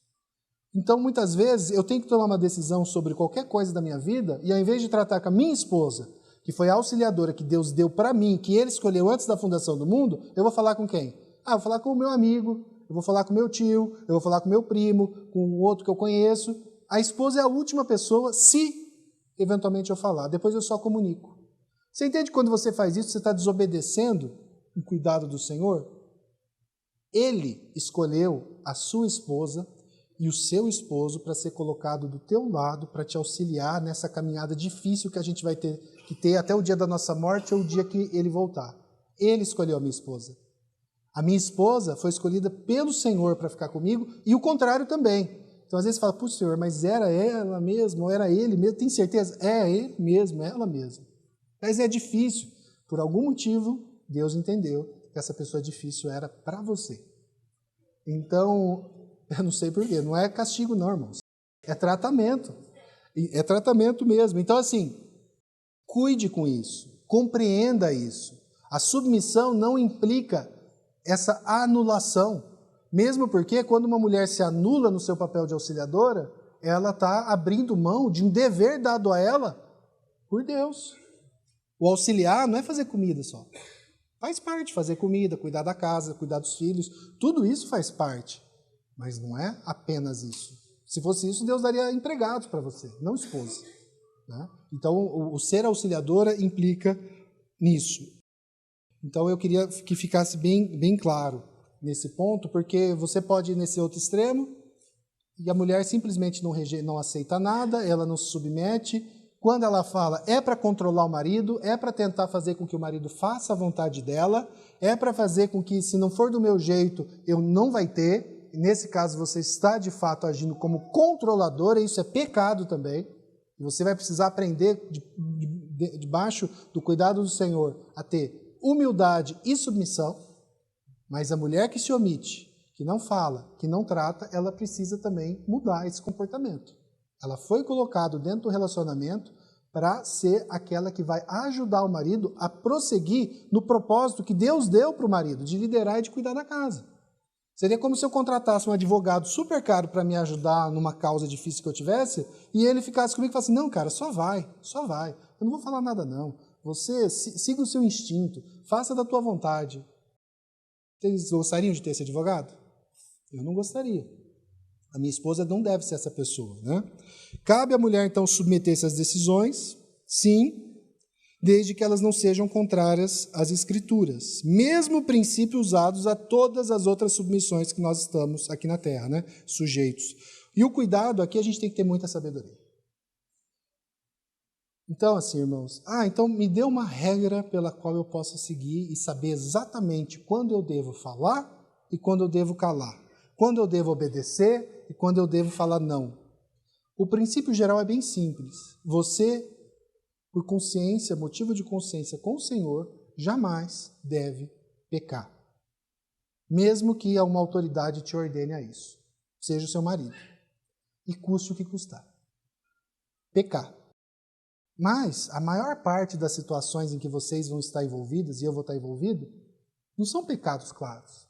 então muitas vezes eu tenho que tomar uma decisão sobre qualquer coisa da minha vida e ao invés de tratar com a minha esposa, que foi a auxiliadora que Deus deu para mim, que Ele escolheu antes da fundação do mundo, eu vou falar com quem? Eu vou falar com o meu amigo, eu vou falar com o meu tio, eu vou falar com o meu primo, com o outro que eu conheço. A esposa é a última pessoa, se eventualmente eu falar. Depois eu só comunico. Você entende que quando você faz isso, você está desobedecendo o cuidado do Senhor? Ele escolheu a sua esposa e o seu esposo para ser colocado do teu lado, para te auxiliar nessa caminhada difícil que a gente vai ter que ter até o dia da nossa morte ou o dia que ele voltar. Ele escolheu a minha esposa. A minha esposa foi escolhida pelo Senhor para ficar comigo e o contrário também. Então, às vezes, você fala, puxa, Senhor, mas era ela mesmo, ou era ele mesmo? Tem certeza? É ele mesmo, é ela mesma. Mas é difícil. Por algum motivo, Deus entendeu que essa pessoa difícil era para você. Então, eu não sei porquê. Não é castigo, não, irmãos. É tratamento. É tratamento mesmo. Então, assim, cuide com isso. Compreenda isso. A submissão não implica essa anulação. Mesmo porque, quando uma mulher se anula no seu papel de auxiliadora, ela está abrindo mão de um dever dado a ela por Deus. O auxiliar não é fazer comida só. Faz parte fazer comida, cuidar da casa, cuidar dos filhos. Tudo isso faz parte. Mas não é apenas isso. Se fosse isso, Deus daria empregados para você, não esposa. Né? Então, o ser auxiliadora implica nisso. Então, eu queria que ficasse bem claro nesse ponto, porque você pode ir nesse outro extremo e a mulher simplesmente não aceita nada, ela não se submete. Quando ela fala, é para controlar o marido, é para tentar fazer com que o marido faça a vontade dela, é para fazer com que, se não for do meu jeito, eu não vai ter. Nesse caso, você está, de fato, agindo como controladora, e isso é pecado também. Você vai precisar aprender, debaixo do cuidado do Senhor, a ter humildade e submissão. Mas a mulher que se omite, que não fala, que não trata, ela precisa também mudar esse comportamento. Ela foi colocada dentro do relacionamento para ser aquela que vai ajudar o marido a prosseguir no propósito que Deus deu para o marido, de liderar e de cuidar da casa. Seria como se eu contratasse um advogado super caro para me ajudar numa causa difícil que eu tivesse, e ele ficasse comigo e falasse, não, cara, só vai. Eu não vou falar nada, não. Você siga o seu instinto, faça da tua vontade. Vocês gostariam de ter esse advogado? Eu não gostaria. A minha esposa não deve ser essa pessoa, né? Cabe à mulher, então, submeter-se às decisões, sim, desde que elas não sejam contrárias às Escrituras. Mesmo princípio usados a todas as outras submissões que nós estamos aqui na Terra, né? Sujeitos. E o cuidado, aqui a gente tem que ter muita sabedoria. Então, assim, irmãos, então me dê uma regra pela qual eu possa seguir e saber exatamente quando eu devo falar e quando eu devo calar. Quando eu devo obedecer e quando eu devo falar não. O princípio geral é bem simples. Você, por consciência, motivo de consciência com o Senhor, jamais deve pecar. Mesmo que uma autoridade te ordene a isso. Seja o seu marido. E custe o que custar. Pecar. Mas a maior parte das situações em que vocês vão estar envolvidas, e eu vou estar envolvido, não são pecados claros.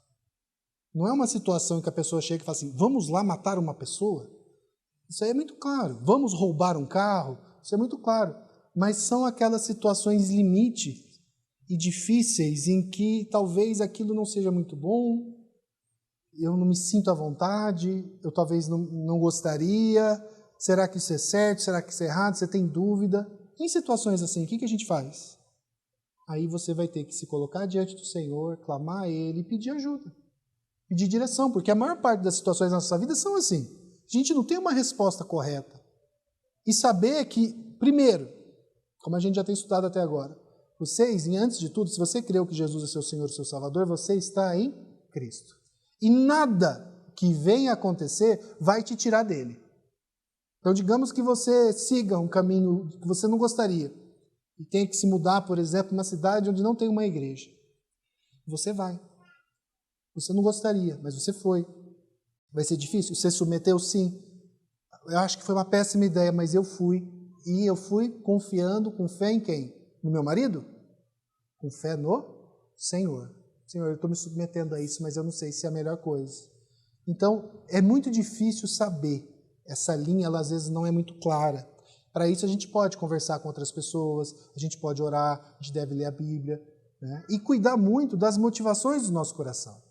Não é uma situação em que a pessoa chega e fala assim, vamos lá matar uma pessoa? Isso aí é muito claro. Vamos roubar um carro? Isso é muito claro. Mas são aquelas situações limite e difíceis em que talvez aquilo não seja muito bom, eu não me sinto à vontade, eu talvez não gostaria, será que isso é certo, será que isso é errado, você tem dúvida? Em situações assim, o que a gente faz? Aí você vai ter que se colocar diante do Senhor, clamar a Ele e pedir ajuda. Pedir direção, porque a maior parte das situações da nossa vida são assim. A gente não tem uma resposta correta. E saber que, primeiro, como a gente já tem estudado até agora, vocês, antes de tudo, se você creu que Jesus é seu Senhor e seu Salvador, você está em Cristo. E nada que venha acontecer vai te tirar dele. Então, digamos que você siga um caminho que você não gostaria e tenha que se mudar, por exemplo, numa cidade onde não tem uma igreja. Você vai. Você não gostaria, mas você foi. Vai ser difícil? Você submeteu? Sim. Eu acho que foi uma péssima ideia, mas eu fui. E eu fui confiando com fé em quem? No meu marido? Com fé no Senhor. Senhor, eu estou me submetendo a isso, mas eu não sei se é a melhor coisa. Então, é muito difícil saber. Essa linha, ela às vezes não é muito clara. Para isso, a gente pode conversar com outras pessoas, a gente pode orar, a gente deve ler a Bíblia, né? E cuidar muito das motivações do nosso coração.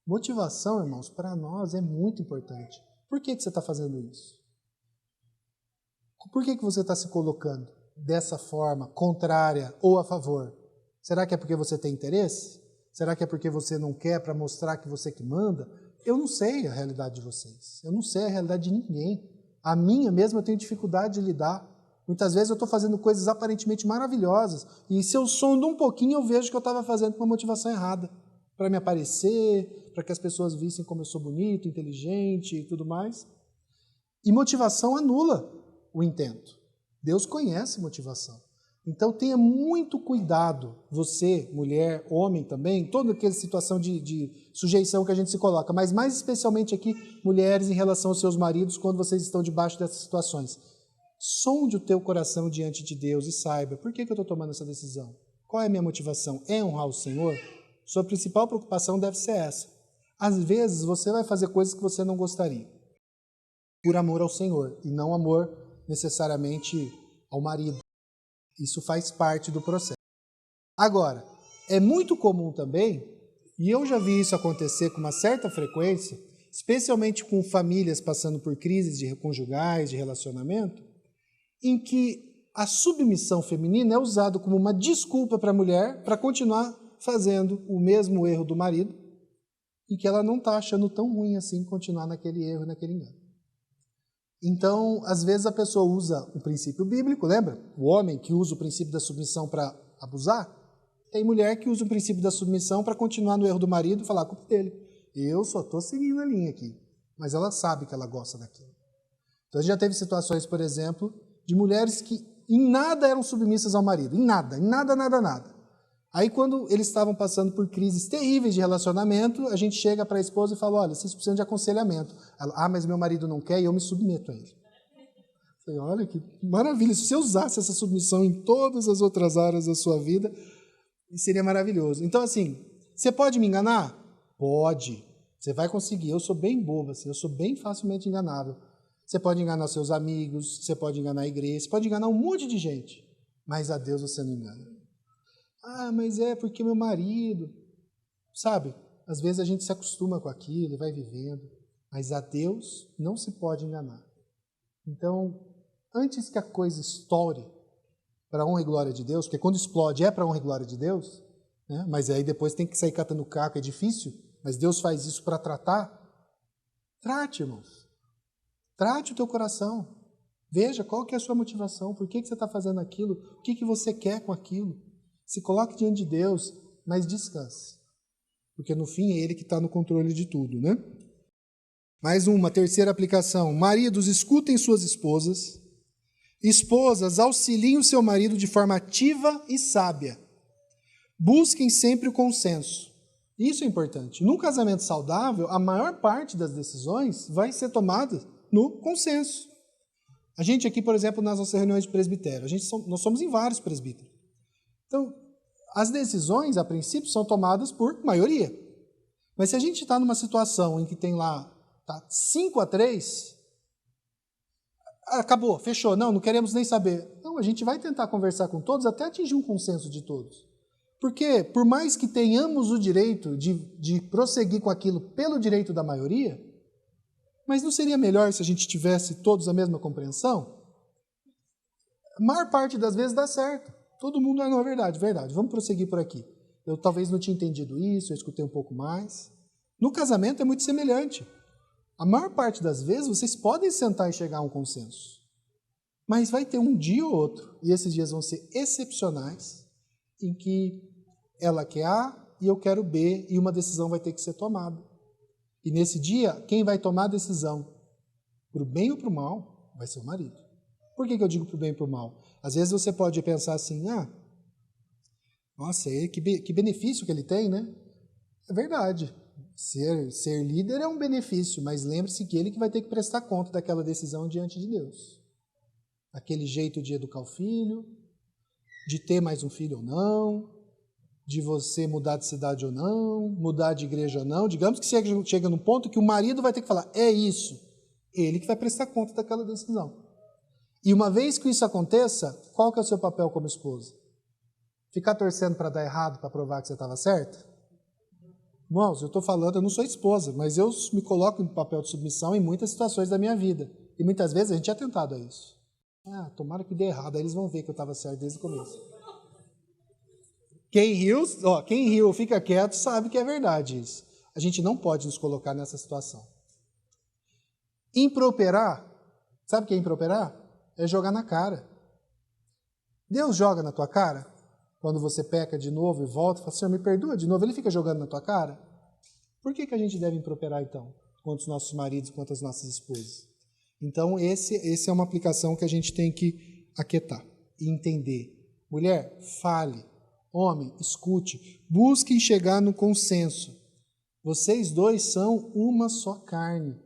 Motivação, irmãos, para nós é muito importante. Por que você está fazendo isso? Por que você está se colocando dessa forma, contrária ou a favor? Será que é porque você tem interesse? Será que é porque você não quer para mostrar que você que manda? Eu não sei a realidade de vocês. Eu não sei a realidade de ninguém. A minha mesmo eu tenho dificuldade de lidar. Muitas vezes eu estou fazendo coisas aparentemente maravilhosas e se eu sondo um pouquinho eu vejo que eu estava fazendo com uma motivação errada. Para me aparecer, para que as pessoas vissem como eu sou bonito, inteligente e tudo mais. E motivação anula o intento. Deus conhece motivação. Então tenha muito cuidado, você, mulher, homem também, toda aquela situação de sujeição que a gente se coloca, mas mais especialmente aqui, mulheres em relação aos seus maridos, quando vocês estão debaixo dessas situações. Sonde o teu coração diante de Deus e saiba, por que eu estou tomando essa decisão? Qual é a minha motivação? É honrar o Senhor? Sua principal preocupação deve ser essa. Às vezes você vai fazer coisas que você não gostaria, por amor ao Senhor, e não amor necessariamente ao marido. Isso faz parte do processo. Agora, é muito comum também, e eu já vi isso acontecer com uma certa frequência, especialmente com famílias passando por crises conjugais, de relacionamento, em que a submissão feminina é usada como uma desculpa para a mulher para continuar fazendo o mesmo erro do marido e que ela não está achando tão ruim assim continuar naquele erro, naquele engano. Então, às vezes a pessoa usa o princípio bíblico, lembra? O homem que usa o princípio da submissão para abusar, tem mulher que usa o princípio da submissão para continuar no erro do marido e falar a culpa dele. Eu só estou seguindo a linha aqui, mas ela sabe que ela gosta daquilo. Então, a gente já teve situações, por exemplo, de mulheres que em nada eram submissas ao marido, em nada, nada. Aí, quando eles estavam passando por crises terríveis de relacionamento, a gente chega para a esposa e fala, olha, vocês precisam de aconselhamento. Ela, mas meu marido não quer e eu me submeto a ele. Eu falei, olha que maravilha, se você usasse essa submissão em todas as outras áreas da sua vida, seria maravilhoso. Então, assim, você pode me enganar? Pode. Você vai conseguir. Eu sou bem boba, assim, eu sou bem facilmente enganável. Você pode enganar seus amigos, você pode enganar a igreja, você pode enganar um monte de gente, mas a Deus você não engana. Ah, mas é porque meu marido... Sabe, às vezes a gente se acostuma com aquilo, vai vivendo, mas a Deus não se pode enganar. Então, antes que a coisa estoure para a honra e glória de Deus, porque quando explode é para a honra e glória de Deus, né? Mas aí depois tem que sair catando caco, é difícil, mas Deus faz isso para tratar. Trate, irmãos. Trate o teu coração. Veja qual que é a sua motivação, por que você está fazendo aquilo, o que você quer com aquilo. Se coloque diante de Deus, mas descanse. Porque no fim é Ele que está no controle de tudo, né? Mais uma, terceira aplicação. Maridos, escutem suas esposas. Esposas, auxiliem o seu marido de forma ativa e sábia. Busquem sempre o consenso. Isso é importante. Num casamento saudável, a maior parte das decisões vai ser tomada no consenso. A gente aqui, por exemplo, nas nossas reuniões de presbitério, nós somos em vários presbíteros. Então, as decisões, a princípio, são tomadas por maioria. Mas se a gente está numa situação em que tem lá 5-3, acabou, fechou, não queremos nem saber. Não, a gente vai tentar conversar com todos até atingir um consenso de todos. Porque, por mais que tenhamos o direito de prosseguir com aquilo pelo direito da maioria, mas não seria melhor se a gente tivesse todos a mesma compreensão? A maior parte das vezes dá certo. Todo mundo, não, é verdade, vamos prosseguir por aqui. Eu talvez não tinha entendido isso, eu escutei um pouco mais. No casamento é muito semelhante. A maior parte das vezes vocês podem sentar e chegar a um consenso. Mas vai ter um dia ou outro, e esses dias vão ser excepcionais, em que ela quer A e eu quero B, e uma decisão vai ter que ser tomada. E nesse dia, quem vai tomar a decisão, para o bem ou para o mal, vai ser o marido. Por que eu digo para o bem e para o mal? Às vezes você pode pensar assim, nossa, que benefício que ele tem, né? É verdade, ser líder é um benefício, mas lembre-se que ele que vai ter que prestar conta daquela decisão diante de Deus. Aquele jeito de educar o filho, de ter mais um filho ou não, de você mudar de cidade ou não, mudar de igreja ou não. Digamos que chega num ponto que o marido vai ter que falar, é isso. Ele que vai prestar conta daquela decisão. E uma vez que isso aconteça, qual que é o seu papel como esposa? Ficar torcendo para dar errado, para provar que você estava certa? Irmãos, eu estou falando, eu não sou esposa, mas eu me coloco em papel de submissão em muitas situações da minha vida. E muitas vezes a gente é tentado a isso. Ah, tomara que dê errado, aí eles vão ver que eu estava certo desde o começo. Quem riu, fica quieto, sabe que é verdade isso. A gente não pode nos colocar nessa situação. Improperar, sabe o que é improperar? É jogar na cara. Deus joga na tua cara? Quando você peca de novo e volta, fala, Senhor, me perdoa de novo, ele fica jogando na tua cara? Por que a gente deve improperar então? Quanto os nossos maridos, quanto as nossas esposas? Então, esse é uma aplicação que a gente tem que aquietar e entender. Mulher, fale. Homem, escute. Busquem chegar no consenso. Vocês dois são uma só carne.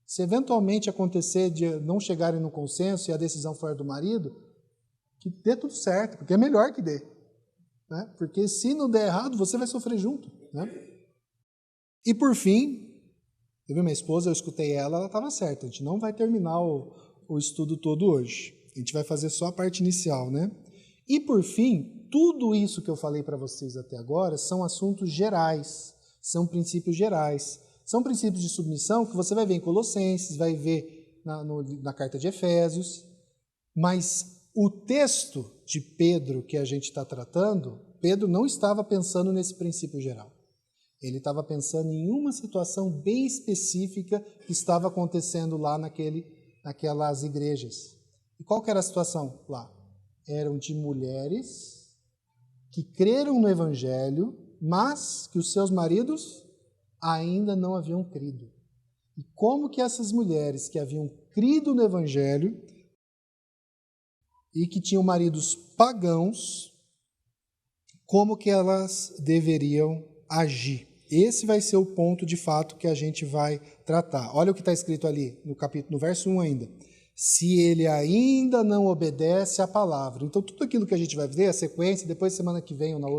Se eventualmente acontecer de não chegarem no consenso e a decisão for do marido, que dê tudo certo, porque é melhor que dê. Né? Porque se não der errado, você vai sofrer junto. Né? E por fim, eu vi minha esposa, eu escutei ela estava certa. A gente não vai terminar o estudo todo hoje. A gente vai fazer só a parte inicial, né? E por fim, tudo isso que eu falei para vocês até agora são assuntos gerais, são princípios gerais. São princípios de submissão que você vai ver em Colossenses, vai ver na carta de Efésios, mas o texto de Pedro que a gente está tratando, Pedro não estava pensando nesse princípio geral. Ele estava pensando em uma situação bem específica que estava acontecendo lá naquelas igrejas. E qual que era a situação lá? Eram de mulheres que creram no Evangelho, mas que os seus maridos ainda não haviam crido. E como que essas mulheres que haviam crido no Evangelho e que tinham maridos pagãos, como que elas deveriam agir? Esse vai ser o ponto de fato que a gente vai tratar. Olha o que está escrito ali no verso 1 ainda. Se ele ainda não obedece à palavra. Então, tudo aquilo que a gente vai ver, a sequência, depois semana que vem ou na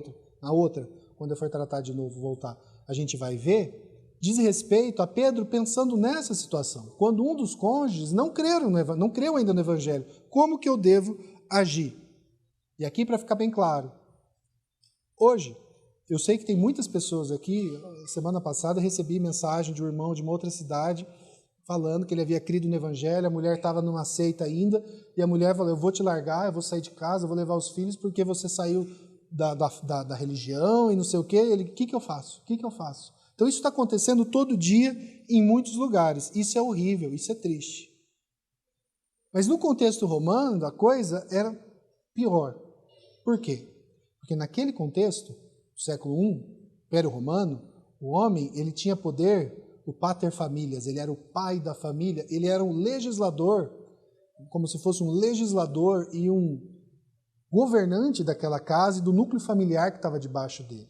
outra, quando eu for tratar de novo, voltar, a gente vai ver, diz respeito a Pedro pensando nessa situação. Quando um dos cônjuges não creu ainda no Evangelho, como que eu devo agir? E aqui, para ficar bem claro, hoje, eu sei que tem muitas pessoas aqui, semana passada recebi mensagem de um irmão de uma outra cidade, falando que ele havia crido no Evangelho, a mulher estava numa seita ainda, e a mulher falou, eu vou te largar, eu vou sair de casa, eu vou levar os filhos, porque você saiu da religião e não sei o quê. Ele, o que eu faço? O que eu faço? Então isso está acontecendo todo dia em muitos lugares. Isso é horrível, isso é triste. Mas no contexto romano, a coisa era pior. Por quê? Porque naquele contexto, do século I, Império Romano, o homem ele tinha poder, o pater familias, ele era o pai da família, ele era um legislador, como se fosse um legislador e um governante daquela casa e do núcleo familiar que estava debaixo dele.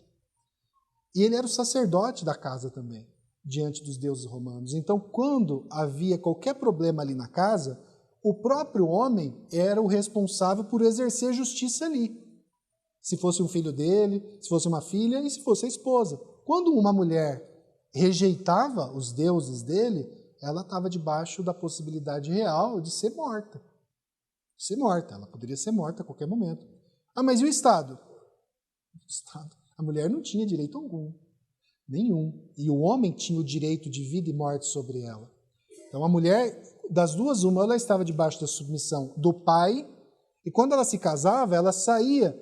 E ele era o sacerdote da casa também, diante dos deuses romanos. Então, quando havia qualquer problema ali na casa, o próprio homem era o responsável por exercer justiça ali. Se fosse um filho dele, se fosse uma filha e se fosse a esposa. Quando uma mulher rejeitava os deuses dele, ela estava debaixo da possibilidade real de ser morta. Ela poderia ser morta a qualquer momento. Ah, mas e o Estado? A mulher não tinha direito algum, nenhum. E o homem tinha o direito de vida e morte sobre ela. Então a mulher, das duas uma, ela estava debaixo da submissão do pai, e quando ela se casava, ela saía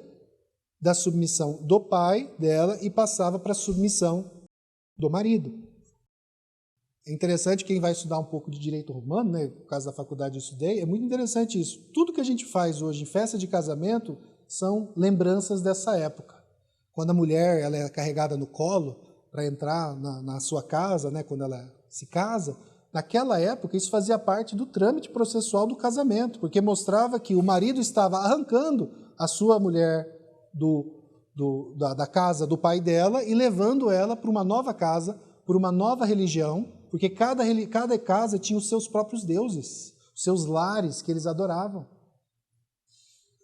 da submissão do pai dela e passava para a submissão do marido. É interessante, quem vai estudar um pouco de direito romano, né, no caso da faculdade eu estudei, é muito interessante isso. Tudo que a gente faz hoje em festa de casamento são lembranças dessa época. Quando a mulher ela é carregada no colo para entrar na sua casa, né, quando ela se casa, naquela época isso fazia parte do trâmite processual do casamento, porque mostrava que o marido estava arrancando a sua mulher da casa do pai dela e levando ela para uma nova casa, por uma nova religião, porque cada casa tinha os seus próprios deuses, os seus lares que eles adoravam.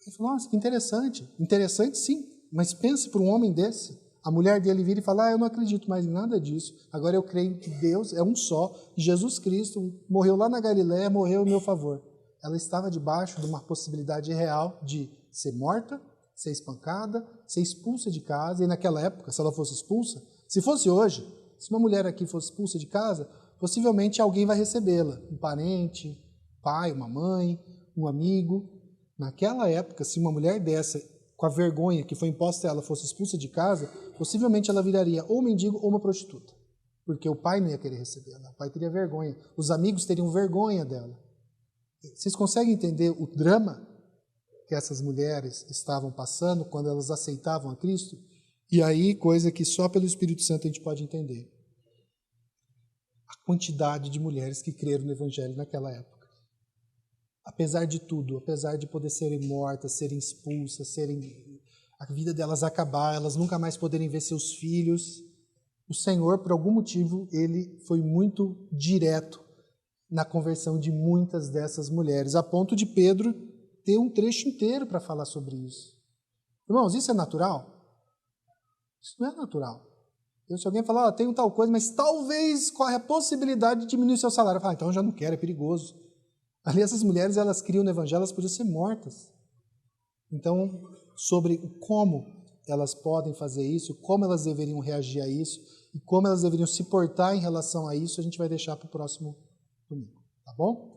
Ele falou, nossa, que interessante. Interessante sim, mas pense para um homem desse. A mulher dele vira e fala, eu não acredito mais em nada disso. Agora eu creio que Deus é um só, Jesus Cristo morreu lá na Galiléia, morreu em meu favor. Ela estava debaixo de uma possibilidade real de ser morta, ser espancada, ser expulsa de casa. E naquela época, se ela fosse expulsa, se fosse hoje, se uma mulher aqui fosse expulsa de casa, possivelmente alguém vai recebê-la. Um parente, pai, uma mãe, um amigo. Naquela época, se uma mulher dessa, com a vergonha que foi imposta a ela, fosse expulsa de casa, possivelmente ela viraria ou mendigo ou uma prostituta. Porque o pai não ia querer recebê-la, o pai teria vergonha, os amigos teriam vergonha dela. Vocês conseguem entender o drama que essas mulheres estavam passando quando elas aceitavam a Cristo? E aí, coisa que só pelo Espírito Santo a gente pode entender. A quantidade de mulheres que creram no Evangelho naquela época. Apesar de tudo, apesar de poder serem mortas, serem expulsas, a vida delas acabar, elas nunca mais poderem ver seus filhos, o Senhor, por algum motivo, ele foi muito direto na conversão de muitas dessas mulheres, a ponto de Pedro ter um trecho inteiro para falar sobre isso. Irmãos, isso é natural? Isso não é natural. Então, se alguém falar, tem tal coisa, mas talvez corre a possibilidade de diminuir o seu salário. Eu falo, então eu já não quero, é perigoso. Ali essas mulheres, elas criam no Evangelho, elas podiam ser mortas. Então, sobre como elas podem fazer isso, como elas deveriam reagir a isso, e como elas deveriam se portar em relação a isso, a gente vai deixar para o próximo domingo, tá bom?